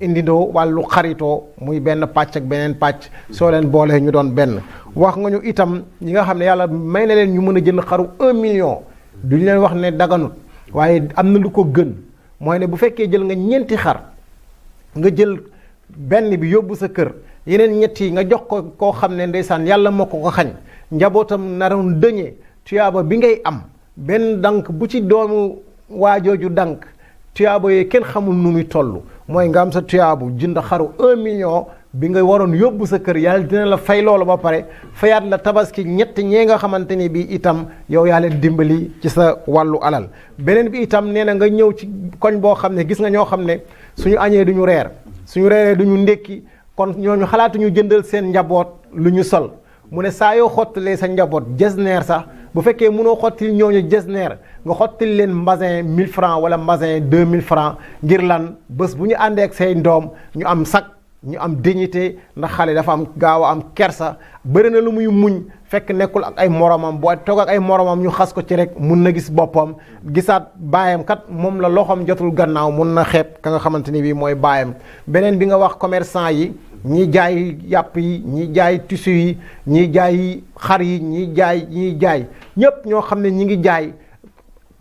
indindoo wàllu xaritoo muy benn pàcc ak beneen pàcc soo leen boolee ñu doon benn wax nga ñu itam ñi nga xam ne yàlla may na leen ñu mën a jënd xaru 1 million duñu leen wax ne daganut waaye am na lu ko gën mooy ne bu fekkee jël nga ñeenti xar nga jël benn bi yóbbu sa kër yeneen ñett yi nga jox ko koo xam ne ndeysaan yàlla moo ko xañ njabootam naroon dëñee tuyaaba bi ngay am benn dank bu ci doomu waajooju dank tuyaaba yooyu kenn xamul nu muy toll mooy nga am sa tuyaabu jënd xaru 1 million bi nga waroon yóbbu sa kër yàlla dina la fay loolu ba pare fayaat la tabaski ñett ñee nga xamante ni bi itam yow yaa leen dimbali ci sa wàllu alal beneen bi itam nee na nga ñëw ci koñ boo xam ne gis nga ñoo xam ne suñu añee duñu reer suñu reeree duñu ndékki kon ñooñu xalaatuñu jëndal seen njaboot lu ñu sol mu ne saa yoo xottalee sa njaboot jesneer sax bu fekkee mënoo xottil ñooñu jesneer nga xottil leen mbasin 1000 francs wala mbasin 2000 francs ngir lan bés bu ñu àndee ak say ndoom ñu am sac ñu am dignité ndax xale dafa am gaaw a am kersa bëri na lu muy muñ fekk nekkul ak ay moromam boo toog ak ay moromam ñu xas ko ci rek mun na gis boppam gisaat baayam kat moom la loxoom jotul gannaaw mun na xeeb ka nga xamante ni bii mooy baayam beneen bi nga wax commerçant yi ñii jaay yàpp yi ñii jaay tissu yi ñii jaay xar yi ñii jaay ñépp ñoo xam ne ñi ngi jaay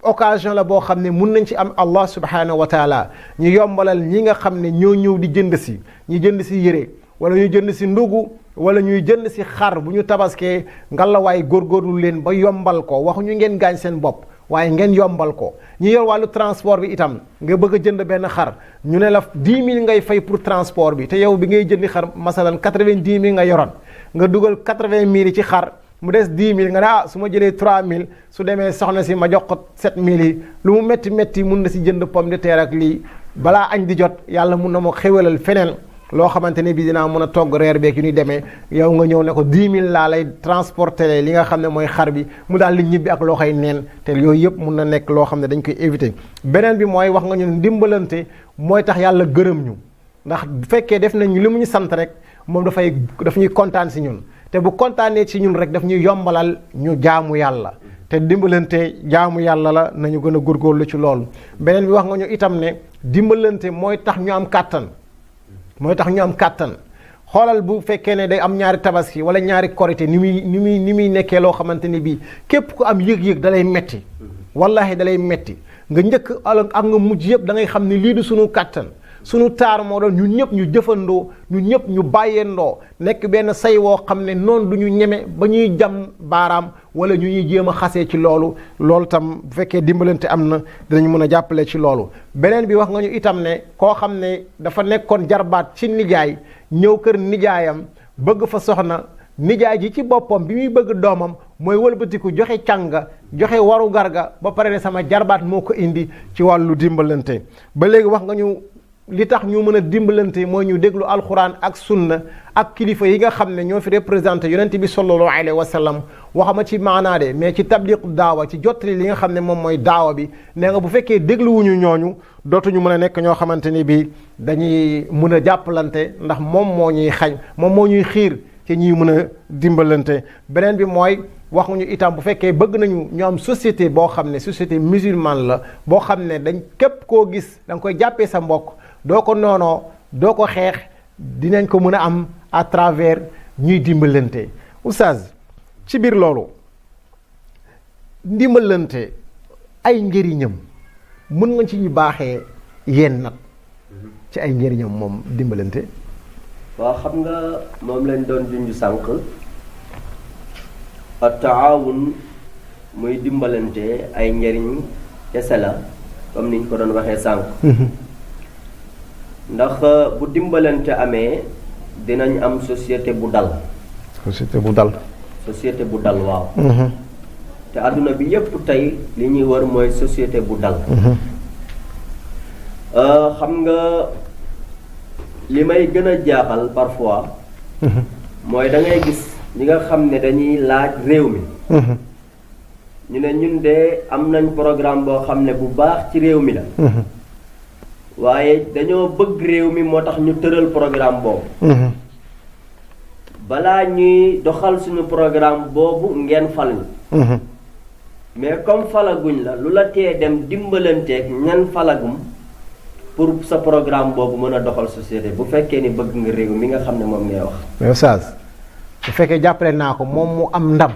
occasion la boo xam ne mun nañ ci am Allah subhanahu wa taala ñu yombalal ñi nga xam ne ñoo ñëw di jënd si ñu jënd si yére wala ñu jënd si ndugu wala ñuy jënd si xar bu ñu tabaskee ngalawaay góorgóorlu leen ba yombal ko waxu ñu ngeen gaañ seen bopp waaye ngeen yombal ko ñi yor wàllu transport bi itam nga bëgg a jënd benn xar ñu ne la 10 000 ngay fay pour transport bi te yow bi ngay jëndi xar masalan 90 000 nga yoroon nga dugal 80 000 ci xar mu des 10 000 nga ne su ma jëlee 3 000 su demee soxna si ma jox ko 7 000 yi lu mu métti mun na si jënd pomme de terre ak lii balaa añ di jot yàlla mun na ma xéwalal feneen loo xamante ne bii dinaa mën a togg reer beeg yu ñuy demee yow nga ñëw ne ko 10 000 laa lay transporter li nga xam ne mooy xar bi mu daal di ñibbi ak loo xay neen te yooyu yëpp mun na nekk loo xam ne dañ koy éviter. beneen bi mooy wax nga ñun dimbalante mooy tax yàlla gërëm ñu ndax bu fekkee def nañ li mu ñu sant rek moom daf ñuy kontaan si ñun te bu kontaanee ci ñun rek daf ñuy yombalal ñu jaamu yàlla te dimbalante jaamu yàlla la nañu gën a góorgóorlu ci loolu. beneen bi wax nga ñu itam ne dimbalante mooy tax ñu am kàttan. xoolal bu fekkee ne day am ñaari tabaski wala ñaari korité ni muy nekkee loo xamante ni bii képp ku am yëg-yëg dalay metti wallahi dalay metti nga njëkk ak nga mujj yëpp da ngay xam ni lii du sunu kàttan sunu taar moo doon ñun ñëpp ñu jëfandoo ñun ñëpp ñu bàyyeendoo nekk benn say woo xam ne noonu du ñu ñeme ba ñuy jam baaraam wala ñu ñuy jéem a xasee ci loolu tam bu fekkee dimbalante am na dinañ mën a jàppale ci loolu. beneen bi wax nga ñu itam ne koo xam ne dafa nekkoon jarbaat ci nijaay ñëw kër nijaayam bëgg fa soxna nijaay ji ci boppam bi muy bëgg doomam mooy wëlbatiku joxe cànga joxe waru garga ba pare ne sama jarbaat moo ko indi ci wàllu dimbalante. ba léegi wax nga ñu li tax ñu mën a dimbalante mooy ñu déglu alxuraan ak sunna ak kilifa yi nga xam ne ñoo fi représenté yonent bi sallallahu alayhi wa sallam waxama ci maanaa de mais ci tabliqu daawa ci jottali li nga xam ne moom mooy daawa bi nee nga bu fekkee dégluwuñu ñooñu dootuñu mën a nekk ñoo xamante ni bi dañuy mën a jàppalante ndax moom moo ñuy xiir ci ñuy mën a dimbalante. beneen bi mooy waxuñu itam bu fekkee bëgg nañu ñu am société boo xam ne société musulmane la boo xam ne dañ képp koo gis da nga koy jàppee sa mbokk doo ko noonoo doo ko xeex dinañ ko mën a am à travers ñuy dimbalante oustaz ci biir loolu dimbalante ay njëriñam mën nga ci ñu baaxee yéen nag ci ay njëriñam moom dimbalante. waaw xam nga moom lañ doon junj sànq at-taawun muy dimbalante ay njëriñ kese la comme niñ ko doon waxee sànq. ndax bu dimbalante amee dinañ am société bu dal. société bu dal. société bu dal waaw. te àdduna bi yépp tey li ñuy war mooy société bu dal. xam nga li may gën a jaaxal parfois. mooy da ngay gis ñi nga xam ne dañuy laaj réew mi. ñu ne ñun de am nañ programme boo xam ne bu baax ci réew mi la. waaye dañoo bëgg réew mi moo tax ñu tëral programme boobu. balaa ñuy doxal suñu programme boobu ngeen fal ñu. mais comme falaguñ la lu la tee dem dimbalanteeg ñan falagum pour sa programme boobu mën a doxal société bu fekkee ni bëgg nga réew mi nga xam ne moom ngay wax. mais oustaz bu fekkee jàppale naa ko moom mu am ndam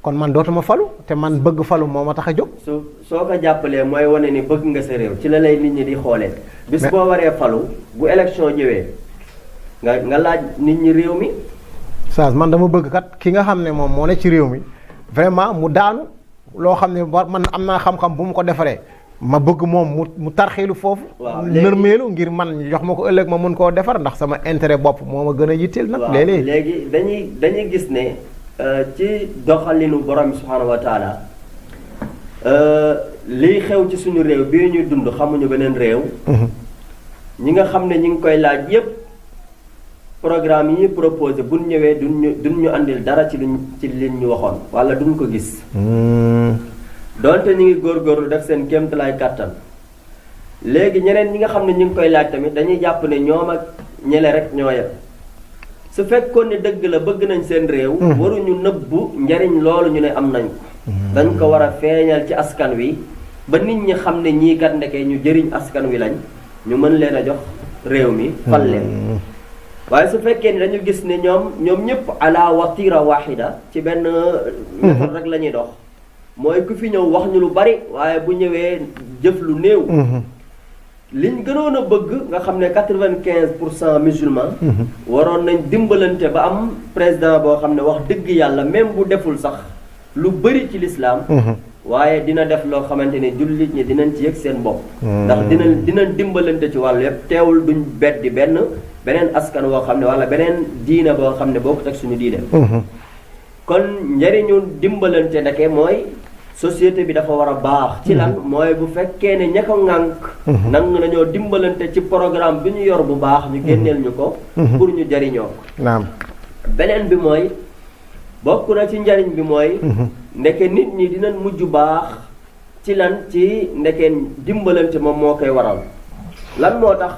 kon man dootuma falu te man bëgg falu moo ma tax a jóg. soo ko jàppalee mooy wane ni bëgg nga sa réew ci la lay nit ñi di xoolee. bis boo waree falu bu élection ñëwee nga laaj nit ñi réew mi. oustaz man dama bëgg kat ki nga xam ne moom moo ne ci réew mi vraiment mu daanu loo xam ne man am naa xam-xam bu mu ko defaree ma bëgg moom mu tarxiilu foofu. waaw nërmeelu ngir man jox ma ko ëllëg ma mën koo defar ndax sama intérêt bopp moo ma gën a yitteel nag. léeg-léeg léegi dañuy gis ne ci doxalinu borom bi subhaanahu wa taala liy xew ci suñu réew bii ñuy dund xamuñu beneen réew. ñi nga xam ne ñi ngi koy laaj yépp programme yi ñuy proposé bu ñu ñëwee duñ ñu andil dara ci liñ ñu waxoon wala duñ ko gis. donte ñu ngi góorgóorlu def seen kéemtalaay kàttan léegi ñeneen ñi nga xam ne ñu ngi koy laaj tamit dañuy jàpp ne ñoom ak ñele rek ñoo yem su fekkoon ne dëgg la bëgg nañ seen réew. waruñu nëbbu njariñ loolu ñu ne am nañ ko. dañ ko war a feeñal ci askan wi ba nit ñi xam ne ñii kat ndeke ñu jëriñ askan wi lañ ñu mën leen a jox réew mi fal leen. waaye su fekkee ni dañu gis ne ñoom ñëpp ala watira wahida ci benn méthode rek la ñuy dox mooy ku fi ñëw wax ñu lu bari waaye bu ñëwee jëf lu néew. liñ gënoon a bëgg nga xam ne 95% musulman. waroon nañ dimbalante ba am président boo xam ne wax dëgg yàlla même bu deful sax lu bari ci lislaam waaye dina def loo xamante ne jullit ñi dinañ ci yëg seen bopp. ndax dinañ dimbalante ci wàllu yëpp teewul duñ beddi beneen askan woo xam ne wala beneen diine boo xam ne bokkut ak suñu diine. kon njëriñu dimbalante ndeke mooy société bi dafa war a baax. ci lan mooy bu fekkee ne ña ko ŋànk. nangu nañoo dimbalante ci programme bi ñu yor bu baax ñu génneel ñu ko. pour ñu jariñoo ko. naam beneen bi mooy bokk na ci njariñ bi mooy. ndeke nit ñi dinañ mujj baax ci lan ci ndeke dimbalante moom moo koy waral lan moo tax.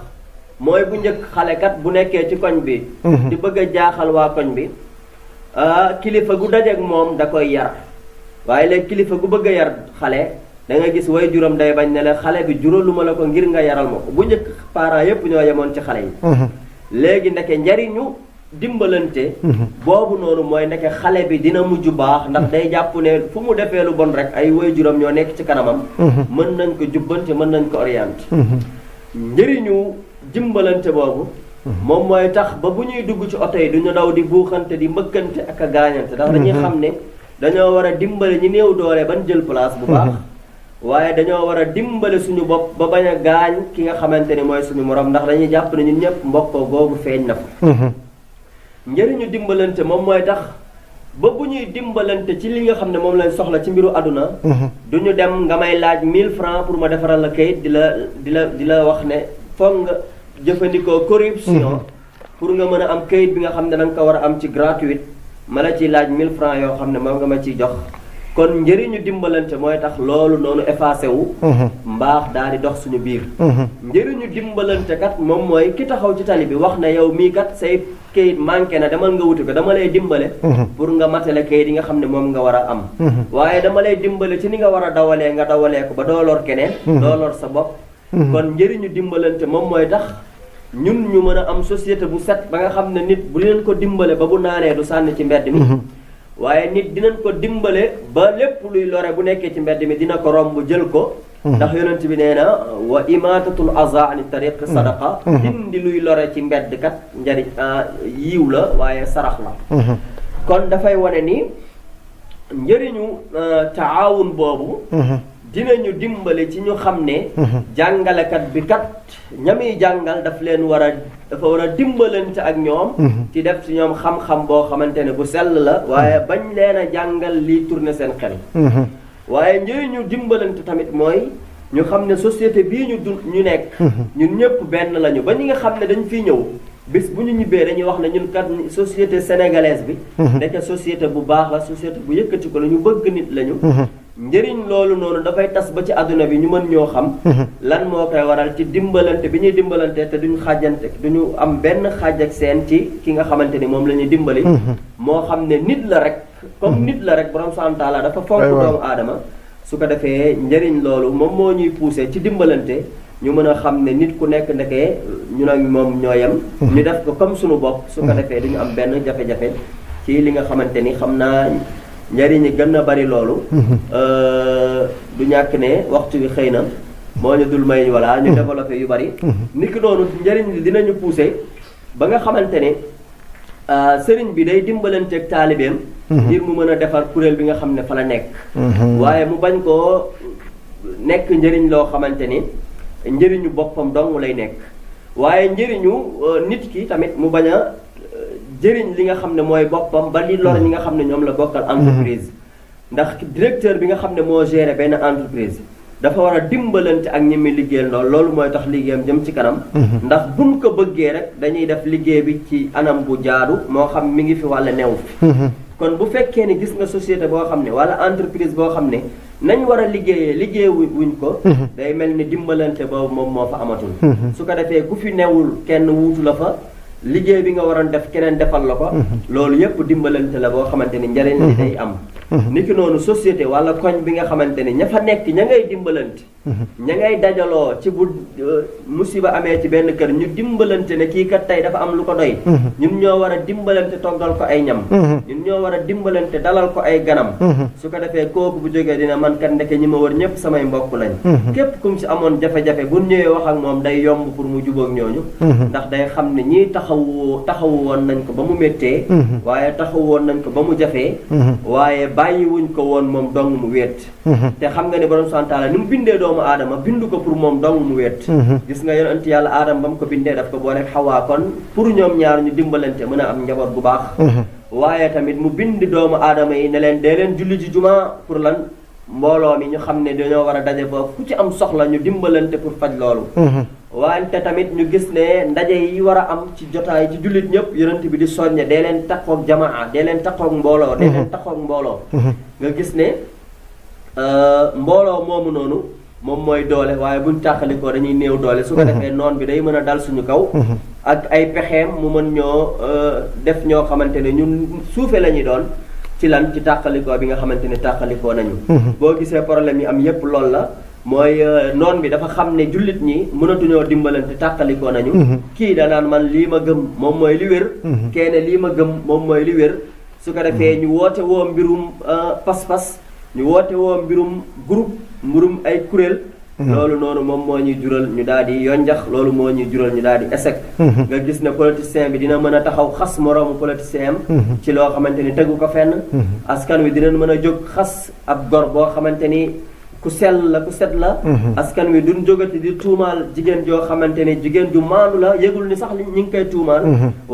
mooy bu njëkk xale kat bu nekkee ci koñ bi. di bëgg a jaaxal waa koñ bi. kilifa gu dajeek moom da koy yar waaye léegi kilifa gu bëgg a yar xale da nga gis way juróom day bañ ne la xale bi juróoluma la ko ngir nga yaral ma ko bu njëkk parents yépp ñoo yemoon ci xale yi. léegi ndeke njariñu dimbalante. boobu noonu mooy ndeke xale bi dina mujj baax ndax day jàpp ne fu mu defee lu bon rek ay way juróom ñoo nekk ci kanamam. mën nañ ko jubbante mën nañ ko orienté. njëriñu dimbalante boobu. moom mooy tax ba bu ñuy dugg ci oto yi duñu daw di buuxante di mbëkkante ak a gaañante ndax dañuy xam ne dañoo war a dimbale ñi néew doole ban jël place bu baax. waaye dañoo war a dimbale suñu bopp ba bañ a gaañ ki nga xamante ni mooy suñu morom ndax dañuy jàpp ne ñun ñëpp mbokkoo googu feeñ na fa. njëriñu dimbalante moom mooy tax ba bu ñuy dimbalante ci li nga xam ne moom lañ soxla ci mbiru àdduna. duñu dem nga may laaj 1000 francs pour ma defaral la kayit di la wax ne foog nga jëfandikoo corruption. pour nga mën a am kayit bi nga xam ne da nga ko war a am ci gratuite ma la ciy laaj 1000 francs yoo xam ne moom nga ma ciy jox kon njëriñu dimbalante mooy tax loolu noonu effacé wu mbaax daal di dox suñu biir njëriñu dimbalante kat moom mooy ki taxaw ci tali bi wax ne yow mii kat say kayit manqué na demal nga wuti ko dama lay dimbale pour nga matale kayit yi nga xam ne moom nga war a am waaye dama lay dimbale ci ni nga war a dawalee nga dawalee ko ba doo lor keneen doo lor sa bopp kon njëriñu dimbalante moom mooy tax ñun ñu mën a am société bu set ba nga xam ne nit bu leen ko dimbale ba bu naanee du sànni ci mbedd mi waaye nit dinañ ko dimbale ba lépp luy lore bu nekkee ci mbedd mi dina ko romb jël ko ndax yonent bi nee na wa imatatul aza ani tariq sadaqa dindi luy lore ci mbedd kat njariñ yiiw la waaye sarax la kon dafay wane ni njëriñu taawun boobu dinañu dimbale ci ñu xam ne jàngalekat bi kat ñami jàngal dafa war a dimbalante ak ñoom ci def ci ñoom xam-xam boo xamante ne bu sell la waaye bañ leen a jàngal liy tourner seen xel waaye njëriñu dimbalante tamit mooy ñu xam ne société bii ñu nekk ñun ñëpp benn lañu ba ñi nga xam ne dañ fiy ñëw bis bu ñu ñibbee dañuy wax ne ñun kat société sénégalaise bi nekk société bu baax la société bu yëkkati ko la ñu bëgg nit lañu njëriñ loolu noonu dafay tas ba ci àdduna bi ñu mën ñoo xam lan moo koy waral ci dimbalante bi ñuy dimbalante te duñu xaajante duñu am benn xaaj ak seen ci ki nga xamante ni moom la ñuy dimbali moo xam ne nit la rek comme nit la rek borom subhaanahu wa taala dafa fonk doomu aadama su ko defee njëriñ loolu moom moo ñuy poussé ci dimbalante ñu mën a xam ne nit ku nekk ndekee ñun ak moom ñoo yem ñu def ko comme suñu bopp su ko defee duñu am benn jafe-jafe ci li nga xamante ni xam naa njëriñi gën a bari loolu du ñàkk ne waxtu bi xëy na moo ñu dul may walla ñu développé yu bari nit ki noonu njëriñ li dinañu poussé ba nga xamante ne sëriñ bi day dimbalanteeg taalibeem ngir mu mën a defar kuréel bi nga xam ne fa la nekk waaye mu bañ koo nekk njëriñ loo xamante ni njëriñu boppam dong lay nekk waaye njëriñu nit ki tamit mu bañ a jëriñ li nga xam ne mooy boppam ba li lor ñi nga xam ne ñoom la bokkal entreprise ndax directeur bi nga xam ne moo géré benn entreprise dafa war a dimbalante ak ñi muy liggéeyal loolu mooy tax liggéeyam jëm ci kanam ndax buñ ko bëggee rek dañuy def liggéey bi ci anam bu jaadu moo xam mi ngi fi walla new fi kon bu fekkee ni gis nga société boo xam ne walla entreprise boo xam ne nañ war a liggéey wuñ ko day mel ni dimbalante boobu moom moo fa amatul su ko defee ku fi newul kenn wuutu la fa liggéey bi nga waroon def keneen defal la ko loolu yépp dimbalante la boo xamante ni njariñ li day am niki noonu société wala koñ bi nga xamante ni ña fa nekk ña ngay dimbalante ña ngay dajaloo ci bu musiba amee ci benn kër ñu dimbalante ne kii kat tey dafa am lu ko doy ñun ñoo war a dimbalante toggal ko ay ñam ñun ñoo war a dimbalante dalal ko ay ganam su ko defee kooku bu jógee dina man kat ndeke ñi ma wër ñëpp samay mbokk lañ képp kum si amoon jafe-jafe bu ñëwee wax ak moom day yomb pour mu jubóog ñooñu ndax day xam ne ñii taxawu woon nañ ko ba mu méttee waaye taxawu woon nañ ko ba mu jafee waaye bàyyiwuñ ko woon moom dong mu wéet te xam nga ne borom subhaanahu wa taala ni mu bindee doomu aadama bindu ko pour moom dong mu wéet gis nga yonent yàlla aadama ba mu ko bindee daf ko boole xawaa kon pour ñoom ñaar ñu dimbalante mën a am njaboot bu baax waaye tamit mu bind doomu aadama yi ne leen dee leen julli ji jumaa pour lan mbooloo mi ñu xam ne dañoo war a daje ba ku ci am soxla ñu dimbalante pour faj loolu wante tamit ñu gis ne ndaje yi war a am ci jotaay ci jullit ñëpp yonent bi di soññe dee leen takkoog jamaa dee leen takkoog mbooloo dee leen takkoog mbooloo nga gis ne mbooloo moomu noonu moom mooy doole waaye buñ tàqalikoo dañuy néew doole su ko defee noon bi day mën a dal suñu kaw ak ay pexeem mu mën ñoo def ñoo xamante ne ñun suufe la ñuy doon ci lan ci tàqalikoo bi nga xamante ne tàqalikoo nañu boo gisee problème yi am yépp lool la mooy noon bi dafa xam ne jullit ñi mënatuñoo dimbalante tàqalikoo nañu kii danaan man lii ma gëm moom mooy li wér keene lii ma gëm moom mooy li wér su ko defee ñu woote woo mbirum pas-pas ñu woote woo mbirum groupe mbirum ay kuréel loolu noonu moom moo ñuy jural ñu daal di yonjax loolu moo ñuy jural ñu daal di échec nga gis ne politicien bi dina mën a taxaw xas moroomu politicien am ci loo xamante ni tegu ko fenn askan wi dinañ mën a jóg xas ab gor boo xamante ni ku sell la ku set la askan wi duñ jógati di tuumaal jigéen joo xamante ni jigéen ju maandu la yëgul ni sax ñi ngi koy tuumaal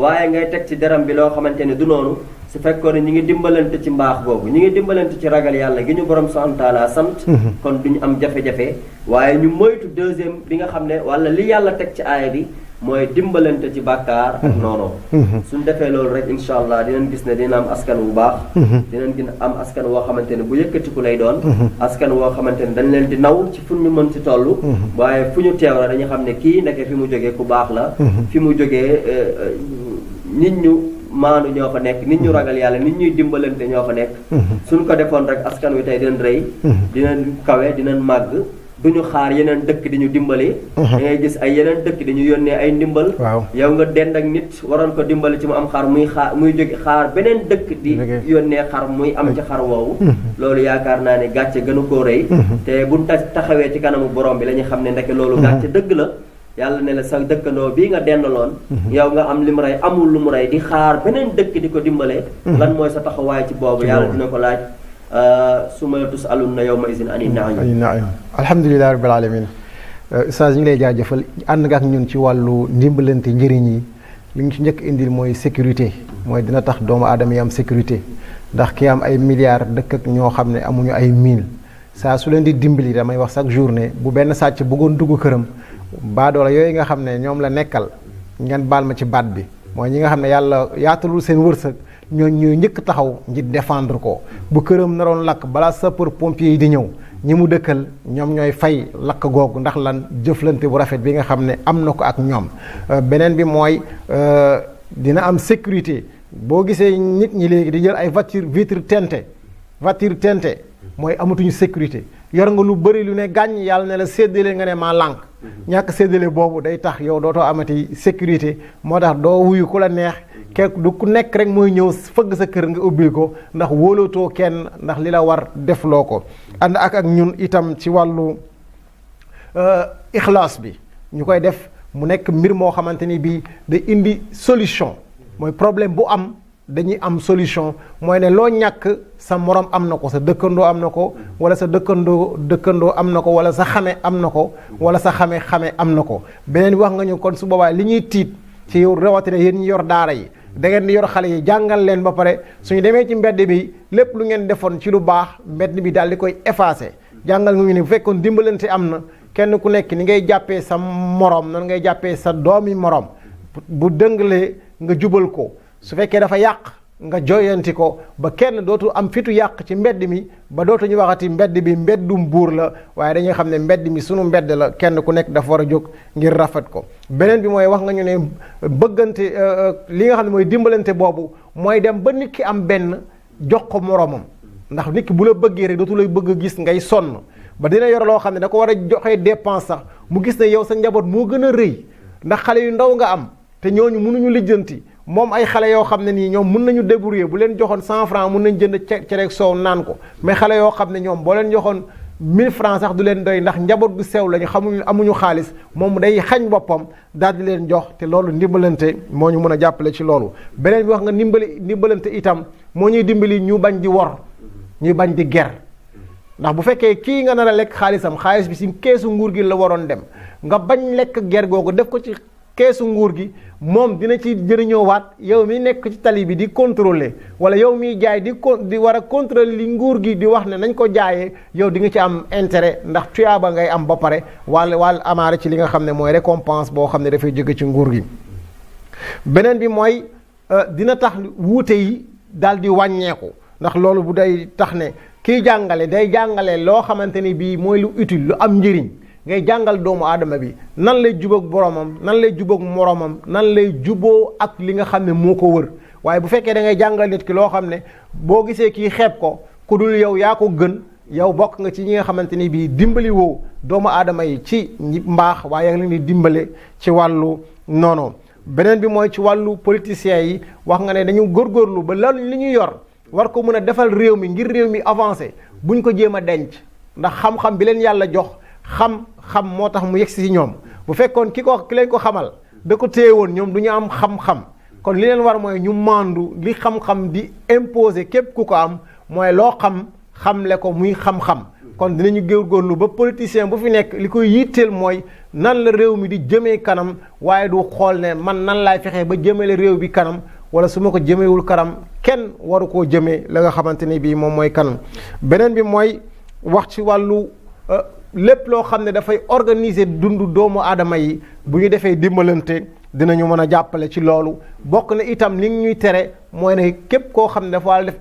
waaye ngay teg ci deram bi loo xamante ni du noonu su fekkoon ne ñi ngi dimbalante ci mbaax boobu ñi ngi dimbalante ci ragal yàlla gi ñu borom subhaanahu wa taala sant kon duñu am jafe-jafe waaye ñu moytu deuxième bi nga xam ne wala li yàlla teg ci aaya bi mooy dimbalante ci bàkkaar ak noonu suñ defee loolu rek incha allah dinañ gis ne dina am askan wu baax dinañ gën am askan woo xamante ne bu yëkkatiku lay doon askan woo xamante ne dañ leen di naw ci fu ñu mën ci toll waaye fu ñu teew la dañu xam ne kii ndeke fi mu jógee ku baax la fi mu jógee nit ñu maanu ñoo fa nekk nit ñu ragal yàlla nit ñuy dimbalante ñoo fa nekk suñ ko defoon rek askan wi tey dinañ rëy dinañ kawe dinañ màgg duñu xaar yeneen dëkk di ñu dimbali da ngay gis ay yeneen dëkk di ñu yónnee ay ndimbal yow nga dend ak nit waroon ko dimbali ci mu am xar muy jóge xaar beneen dëkk di yónnee xar muy am ci xar woowu loolu yaakaar naa ne gàcce gënu koo rëy te buñ taxawee ci kanamu borom bi la ñu xam ne ndeke loolu gàcce dëgg la yàlla ne la sa dëkkandoo bii nga dendaloon yow nga am li mu rey amul lu mu rey di xaar beneen dëkk di ko dimbalee lan mooy sa taxawaay ci boobu yàlla dina ko laaj summa tusaluna yawma izin ani naim alhamdulilah rabbil alamin Oustaz ñu ngi lay jaajëfal ànd nga ak ñun ci wàllu ndimbalante njëriñ yi li ñu ci njëkk indil mooy sécurité mooy dina tax doomu aadama yi am sécurité ndax ki am ay milliards dëkk ak ñoo xam ne amuñu ay mille saa su leen di dimbali damay wax chaque journée bu benn sàcc bëggoon dugg këram baadoola yooyu nga xam ne ñoom la nekkal ngeen baal ma ci baat bi mooy ñi nga xam ne yàlla yaatalul seen wërsëg ñooy njëkk taxaw ngir défendre ko bu këram naroon lakk balaa sapeur pompier yi di ñëw ñi mu dëkkal ñoom ñooy fay lakk googu ndax lan jëflante bu rafet bi nga xam ne am na ko ak ñoom beneen bi mooy dina am sécurité boo gisee nit ñi léegi di jël ay vitre teintée mooy amatuñu sécurité yor nga lu bëri lu ne gàññ yàlla ne la séddale nga ne maa lànk ñàkk séddale boobu day tax yow dootoo amati sécurité moo tax doo wuyu ku la neex du ku nekk rek mooy ñëw fëgg sa kër nga ubbil ko ndax wóolatoo kenn ndax li la war defloo ko ànd ak ñun itam ci wàllu ixlaas bi ñu koy def mu nekk mbir moo xamante ni bii da indi solution mooy problème bu am dañuy am solution mooy ne loo ñàkk sa morom am na ko sa dëkkandoo am na ko wala sa dëkkandoo am na ko wala sa xame am na ko wala sa xame am na ko beneen wax nga ñu kon su boobaa li ñuy tiit ci yow rawatina yéen ñi yor daara yi da ngeen di yor xale yi jàngal leen ba pare suñu demee ci mbedd bi lépp lu ngeen defoon ci lu baax mbedd bi daal di koy effacé jàngal nga ñu ne bu fekkoon dimbalante am na kenn ku nekk ni ngay jàppee sa morom noonu ngay jàppee sa doomi morom bu dëngalee nga jubal ko su fekkee dafa yàq nga joyanti ko ba kenn dootu am fitu yàq ci mbedd mi ba dootu ñu waxati mbedd bi mbeddum buur la waaye dañuy xam ne mbedd mi sunu mbedd la kenn ku nekk dafa war a jóg ngir rafet ko beneen bi mooy wax nga ñu ne bëggante li nga xam ne mooy dimbalante boobu mooy dem ba nit ki am benn jox ko moromam ndax nit ki bu la bëggee rek dootu lay bëgg a gis ngay sonn ba dina yor loo xam ne da ko war a joxee dépense sax mu gis ne yow sa njaboot moo gën a rëy ndax xale yu ndaw nga am te ñooñu mënuñu lijjanti moom ay xale yoo xam ne nii ñoom mën nañu débrouiller bu leen joxoon 100 francs mën nañ jënd cereeg soow naan ko mais xale yoo xam ne ñoom boo leen joxoon 1000 francs sax du leen doy ndax njaboot gu sew lañu amuñu xaalis moom day xañ boppam daal di leen jox te loolu ndimbalante moo ñu mën a jàppale ci loolu beneen bi wax nga ndimbalante itam moo ñuy dimbali ñu bañ di wor ñuy bañ di ger ndax bu fekkee kii nga nar a lekk xaalis bi si keesu nguur gi la waroon dem nga bañ lekk ger googu def ko ci keesu nguur gi moom dina ci jëriñoowaat yow mi nekk ci tali bi di contrôler wala yow miy jaay di war a contrôler li nguur gi di wax ne nañ ko jaayee yow di nga ci am intérêt ndax tuyaaba ngay am ba pare wàll amaare ci li nga xam ne mooy récompense boo xam ne dafay jóge ci nguur gi beneen bi mooy dina tax wuute yi daal di wàññeeku ndax loolu bu day tax ne kiy jàngale day jàngale loo xamante ni bii mooy lu utile lu am njëriñ ngay jàngal doomu aadama bi nan lay jubóog boromam nan lay jubóog moromam nan lay juboo ak li nga xam ne moo ko wër waaye bu fekkee da ngay jàngal nit ki loo xam ne boo gisee kii xeeb ko ku dul yow yaa ko gën yow bokk nga ci ñi nga xamante ni bii dimbali woo doomu aadama yi ci mbaax waaye yaa ngi leen di dimbale ci wàllu noonu beneen bi mooy ci wàllu politiciens yi wax nga ne dañu góorgóorlu ba lan li ñu yor war ko mën a defal réew mi ngir réew mi avancé buñ ko jéem a denc ndax xam-xam bi leen yàlla jox xam moo tax mu yegsi ci ñoom bu fekkoon ki leen ko xamal da ko téye woon ñoom du ñu am xam-xam kon li leen war mooy ñu mandu li xam-xam di imposer képp ku ko am mooy loo xamle ko muy xam-xam kon dinañu góorgóorlu ba politicien bu fi nekk li koy yitteel mooy nan la réew mi di jëmee kanam waaye du xool ne man nan laay fexee ba jëmale réew bi kanam wala su ma ko jëmewul kanam kenn waru koo jëmee la nga xamante ni bii moom mooy kanam beneen bi mooy wax ci wàllu lépp loo xam ne dafay organiser dundu doomu aadama yi bu ñu defee dimbalante dinañu mën a jàppale ci loolu. bokk na itam li ñuy tere mooy ne képp koo xam ne dafa war a def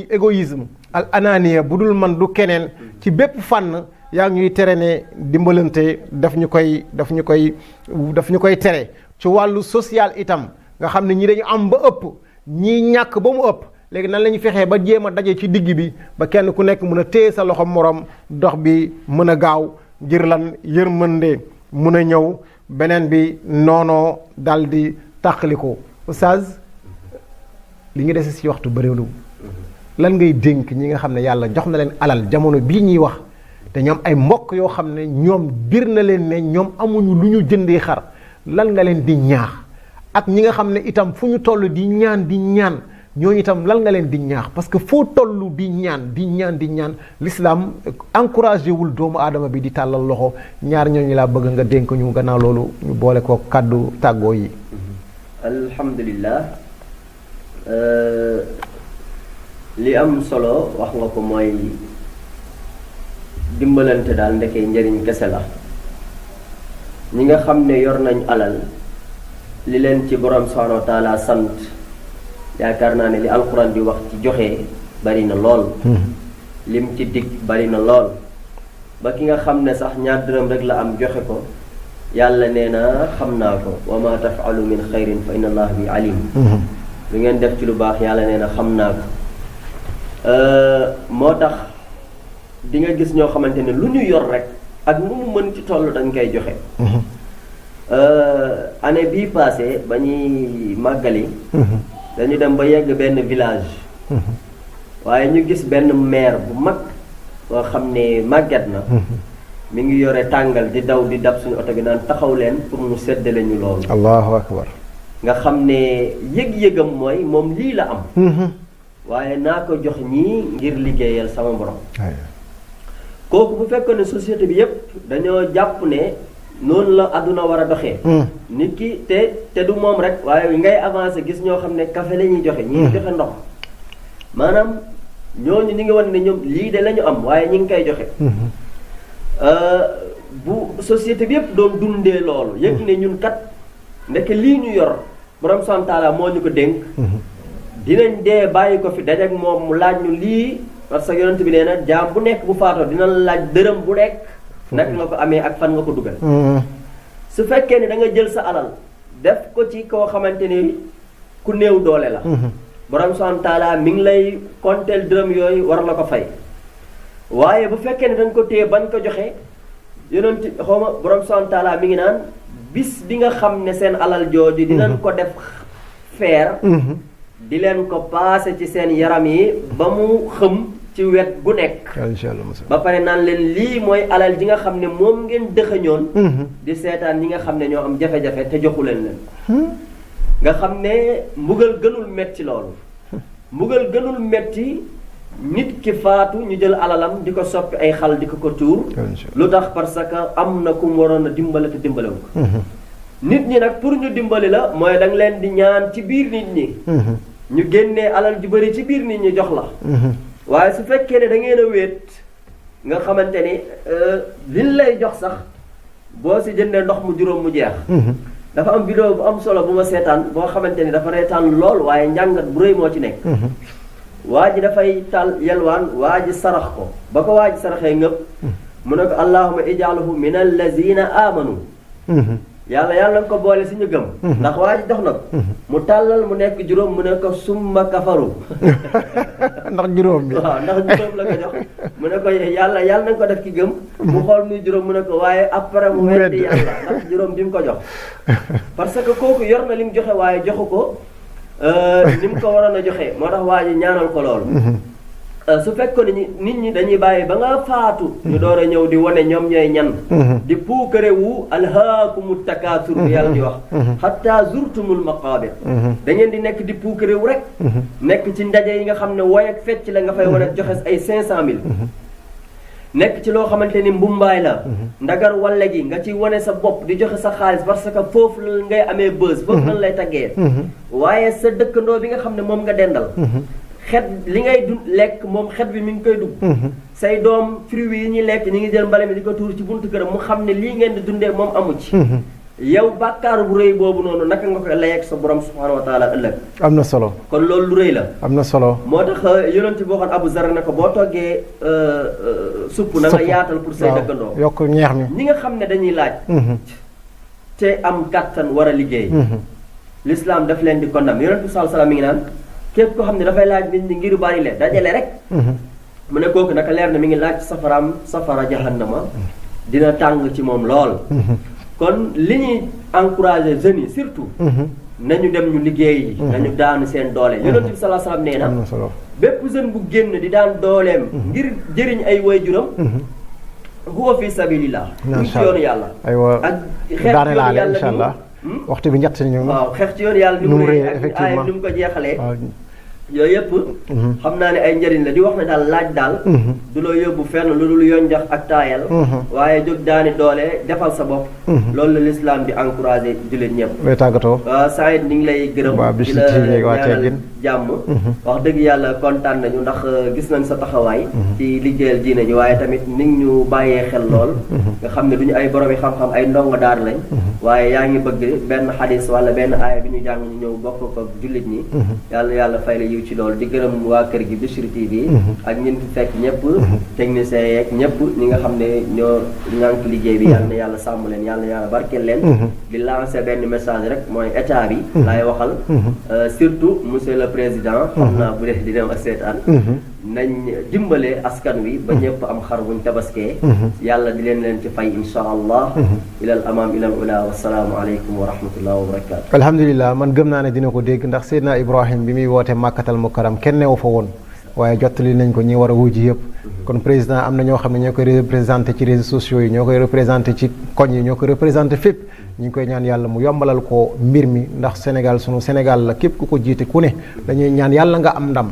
égoïsme al ananiya bu dul man du keneen ci bépp fànn yaa ngi ñuy tere ne dimbalante daf ñu koy tere. ci wàllu social itam nga xam ne ñi dañu am ba ëpp ñii ñàkk ba mu ëpp léegi nan la ñu fexee ba jéem a daje ci digg bi ba kenn ku nekk mën a téye sa loxo morom dox bi mën a gaaw ngir lan yërmande mën a ñëw beneen bi noonoo dal di tàqaliko. Oustaz li nga dese ci waxtu bëriwul lan ngay dénk ñi nga xam ne yàlla jox na leen alal jamono bii ñuy wax te ñoom ay mbokk yoo xam ne ñoom bir na leen ne ñoom amuñu lu ñu jëndee xar lan nga leen di ñaax ak ñi nga xam ne itam fu ñu toll di ñaan ñooñu itam lan nga leen di ñaax parce que foo toll di ñaan l'islam encouragé wul doomu aadama bi di tàllal loxo. ñaar ñooñu laa bëgg nga dénk ñu gannaaw loolu ñu boole ko kàddu tàggoo yi. alhamdulillah li am solo wax nga ko mooy dimbalante daal ndekee njëriñ kese la. ñi nga xam ne yor nañ alal li leen ci borom subhanahu wa taala sant yaakaar naa ne li alquran di wax ci joxe bari na lool. lim ci dig bari na lool ba ki nga xam ne sax ñaar dërëm rek la am joxe ko yàlla nee na xam naa ko wa ma tafalu min xayrin fa inna allah bi alim. lu ngeen def ci lu baax yàlla nee na xam naa ko. moo tax di nga gis ñoo xamante ne lu ñu yor rek ak nu mu mën ci toll dañ koy joxe. année bii passé ba ñuy màggali. dañu dem ba yegg benn village. waaye ñu gis benn maire bu mag boo xam ne màgget na. mi ngi yore tàngal di daw di dab suñu oto bi naan taxaw leen pour mu seddale ñu loolu. allahu akbar. nga xam ne yëg-yëgam mooy moom lii la am. waaye naa ko jox ñii ngir liggéeyal sama borom. kooku bu fekkoon ne société bi yépp dañoo jàpp ne noonu la àdduna war a doxee. nit ki te du moom rek waaye ngay avancer gis ñoo xam ne café la ñuy joxe. ñii joxe ndox maanaam ñooñu ñu ngi wan ne ñoom lii de la ñu am waaye ñi ngi koy joxe. bu société bi yépp doon dundee loolu. yëg ne ñun kat ndeke lii ñu yor borom subhanahu wa taala moo ñu ko dénk. dinañ dee bàyyi ko fi dajeek moom mu laaj ñu lii. parce que yonent bi nee na jaam bu nekk bu faatoo dina la laaj dërëm bu nekk naka nga ko amee ak fan nga ko dugal. su fekkee ne da nga jël sa alal def ko ci koo xamante ni ku néew doole la. borom subhanahu wa taala mi ngi lay konteel dërëm yooyu war la ko fay. waaye bu fekkee ne da nga ko téye bañ ko joxe yonent xawma borom subhanahu wa taala mi ngi naan bis bi nga xam ne seen alal jooju. dinañ ko def feer. di leen ko paase ci seen yaram yi ba mu xëm ci wet gu nekk. ba pare naan leen lii mooy alal ji nga xam ne moom ngeen dëxëñoon. di seetaan ñi nga xam ne ñoo am jafe-jafe te joxu leen leen. nga xam ne mbugal gënul metti loolu. mbugal gënul metti nit ki faatu ñu jël alalam di ko soppi ay xal di ko tuur. lu tax parce que am na ku mu waroon a dimbale te dimbalewu ko. nit ñi nag pour ñu dimbali la mooy da nga leen di ñaan ci biir nit ñi. ñu génnee alal ju bari ci biir nit ñi jox la. waaye su fekkee ne da ngeen a wéet nga xamante ni liñ lay jox sax boo si jëndee ndox mu juróom mu jeex. dafa am vidéo bu am solo bu ma seetaan boo xamante ni dafa reetaan lool waaye njàngat bu rëy moo ci nekk. waa ji dafay tal yelwaan waa ji sarax ko ba ko waa ji saraxee ngëpp. mu ne ko allahumma ij'alhu min allazina amanu. yàlla na ko boole si ñu gëm. ndax waa ji dox na ko. mu tàllal mu nekk juróom mu ne ko summa kafaru. ndax juróom bi. waaw ndax juróom la ko jox mu ne ko yàlla na ko def ki gëm. mu xool muy juróom mu ne ko waaye après mu weddi yàlla ndax juróom bi mu ko jox. parce que kooku yor na li mu joxe waaye joxu ko ni mu ko waroon a joxe moo tax waa ji ñaanal ko loolu. su fekkoon ni nit ñi dañuy bàyyi ba nga faatu. ñu door a ñëw di wane ñoom ñooy ñan. di puukare wu alhaakumu takaasur bi yàlla di wax. hatta zurtumul maqaabir. da ngeen di nekk di puukare wu rek. nekk ci ndaje yi nga xam ne woy ak fecc la nga fay wane joxe ay 500000. nekk ci loo xamante ni mbumbaay la. ndagar walla gi nga ci wane sa bopp di joxe sa xaalis parce que foofu ngay amee bës. foofu lan lay taggee. waaye sa dëkkandoo bi nga xam ne moom nga dendal. xet li ngay lekk moom xet bi mi ngi koy dugg say doom fruits yi ñuy lekk ñi ngi jël mbale mi di ko tuur ci buntu këram mu xam ne lii ngeen di dundee moom amu ci yow bàkkaar bu rëy boobu noonu naka nga koy layeeg sa borom subhanahu wa taala ëllëg am na solo kon loolu lu rëy la am na solo moo tax yonent boo xam Abu Zar ne ko boo toggee supp na nga yaatal pour say dëkkandoo yokk ñeex mi ñi nga xam ne dañuy laaj te am kàttan war a liggéey l'islam daf leen di condamné yonent bi sallallahu alayhi wasallam mi ngi naan képp koo xam ne dafay laaj nit ñi ngir bari le dajale rek mu ne kooku naka leer na mi ngi laaj safara jahannama dina tàng ci moom lool kon li ñuy encouragé jeunes yi surtout nañu dem ñu liggéey yi nañu daanu seen doole yonent bi sallallahu alayhi wasallam nee na bépp jeune bu génn di daan dooleem ngir jëriñ ay waajuram huwa fi sabilillah ñu ci yoonu yàlla aywa ak xeex ci yoonu yàlla insha allah waxtu bi ñett ñu waaw xeex ci yoonu yàlla ni mu rëy ak ay ni mu ko jeexalee yooyu yëpp xam naa ne ay njëriñ la di wax ne daal laaj daal du la yóbbu fenn lu dul yonjax ak taayal waaye jóg daani doole defal sa bopp loolu la l'islam di encouragé jullit ñëpp looy tàggatoo Saïd ni ngi lay gërëm di la ñaanal jàmm wax dëgg yàlla kontaan nañu ndax gis nañ sa taxawaay ci liggéeyal diine ji waaye tamit ni ñu bàyyee xel lool nga xam ne du ñu ay borom yi xam-xam ay ndongo daar lañ waaye yaa ngi bëgg benn xadis wala benn aaya bi ñu jàng ñu ñëw bokk ko jullit ñi yàlla fay la ci loolu di gërëm waa kër gi Bichri TV ak ñin fi fekk ñëpp techniciens yeeg ñëpp ñi nga xam ne ñoo ñànk liggéey bi yàlla na yàlla sàmm leen yàlla barkeel leen di lancer benn message rek mooy état bi laay waxal surtout monsieur le président xam naa bu dee di dem ak seetaan nañ dimbale askan wi ba ñëpp am xar buñ tabaskee yàlla di leen ci fay insha allah ilal amaam ilal ula wasalaamu aleykum wa rahmatullahi wa barakatu alhamdulilah man gëm naa ne dina ko dégg ndax Seydina Ibrahim bi muy woote màkkatal mukarram kenn newu fa woon waaye jottali nañ ko ñi war a wuji yëpp kon président am na ñoo xam ne ñoo koy représenté ci réseaux sociaux yi ñoo koy représenté ci koñ yi ñoo koy représenté fépp ñu ngi koy ñaan yàlla mu yombalal ko mbir mi ndax Sénégal sunu Sénégal la képp ku ko jiite ku ne dañuy ñaan yàlla nga am ndam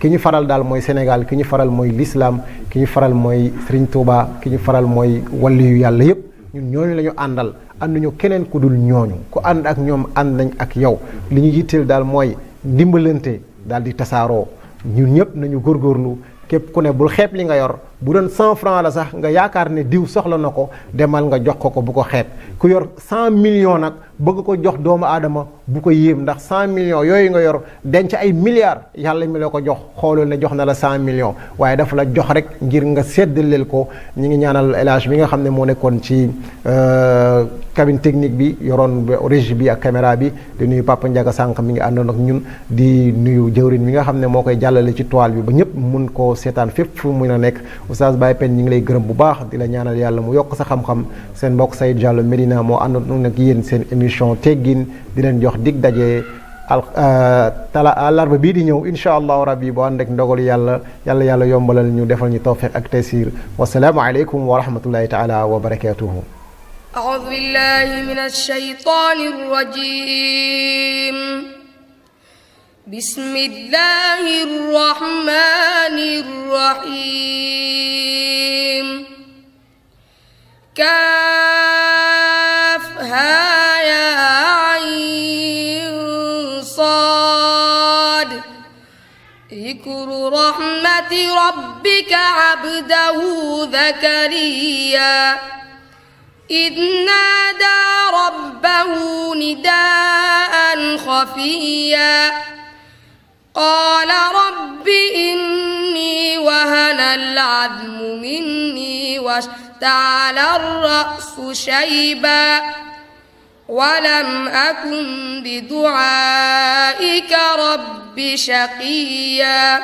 ki ñu faral daal mooy Sénégal ki ñu faral mooy l'islam ki ñu faral mooy Serigne Touba ki ñu faral mooy waliyu yàlla yëpp ñun ñooñu la ñu àndal ànduñu keneen ku dul ñooñu ku ànd ak ñoom ànd nañ ak yow li ñu yitteel daal mooy ndimbalante daal di tasaaroo ñun ñëpp nañu góorgóorlu képp ku ne bul xeeb li nga yor bu doon 100 francs la sax nga yaakaar ne diw soxla na ko demal nga jox ko bu ko xeeb ku yor 100 millions nag bëgg ko jox doomu aadama bu ko yéem ndax 100 millions yooyu nga yor denc ay milliards yàlla mi la ko jox xoolul ne jox na la 100 millions waaye dafa la jox rek ngir nga séddaleel ko ñi ngi ñaanal El Hadj bi nga xam ne moo nekkoon ci cabine technique bi yoroon régie bi ak caméra bi di nuyu Papa Ndiaga Sànq mi ngi àndoon ak ñun di nuyu jëwrin mi nga xam ne moo koy jàllale ci toile bi ba ñëpp mun koo seetaan fépp fu mun a nekk Oustaz Baye Pen ñi ngi lay gërëm bu baax di la ñaanal yàlla mu yokk sa xam-xam seen mbokk Saïd Diallo Medina moo àndoon ak yéen seen émission teggin di leen jox dig daje àllarba bii di ñëw insha allahu rabbi boo ànd ak ndogalu yàlla yombalal ñu defal ñu tawfiq ak taysir wasalaamu aleykum wa rahmatullahi taala wa barakatuhu أعوذ بالله من الشيطان الرجيم بسم الله الرحمن الرحيم كافها يا عين صاد ذكر رحمة ربك عبده زكريا إذ نادى ربه نداء خفيا قال رب إني وهن العظم مني واشتعل الرأس شيبا ولم أكن بدعائك رب شقيا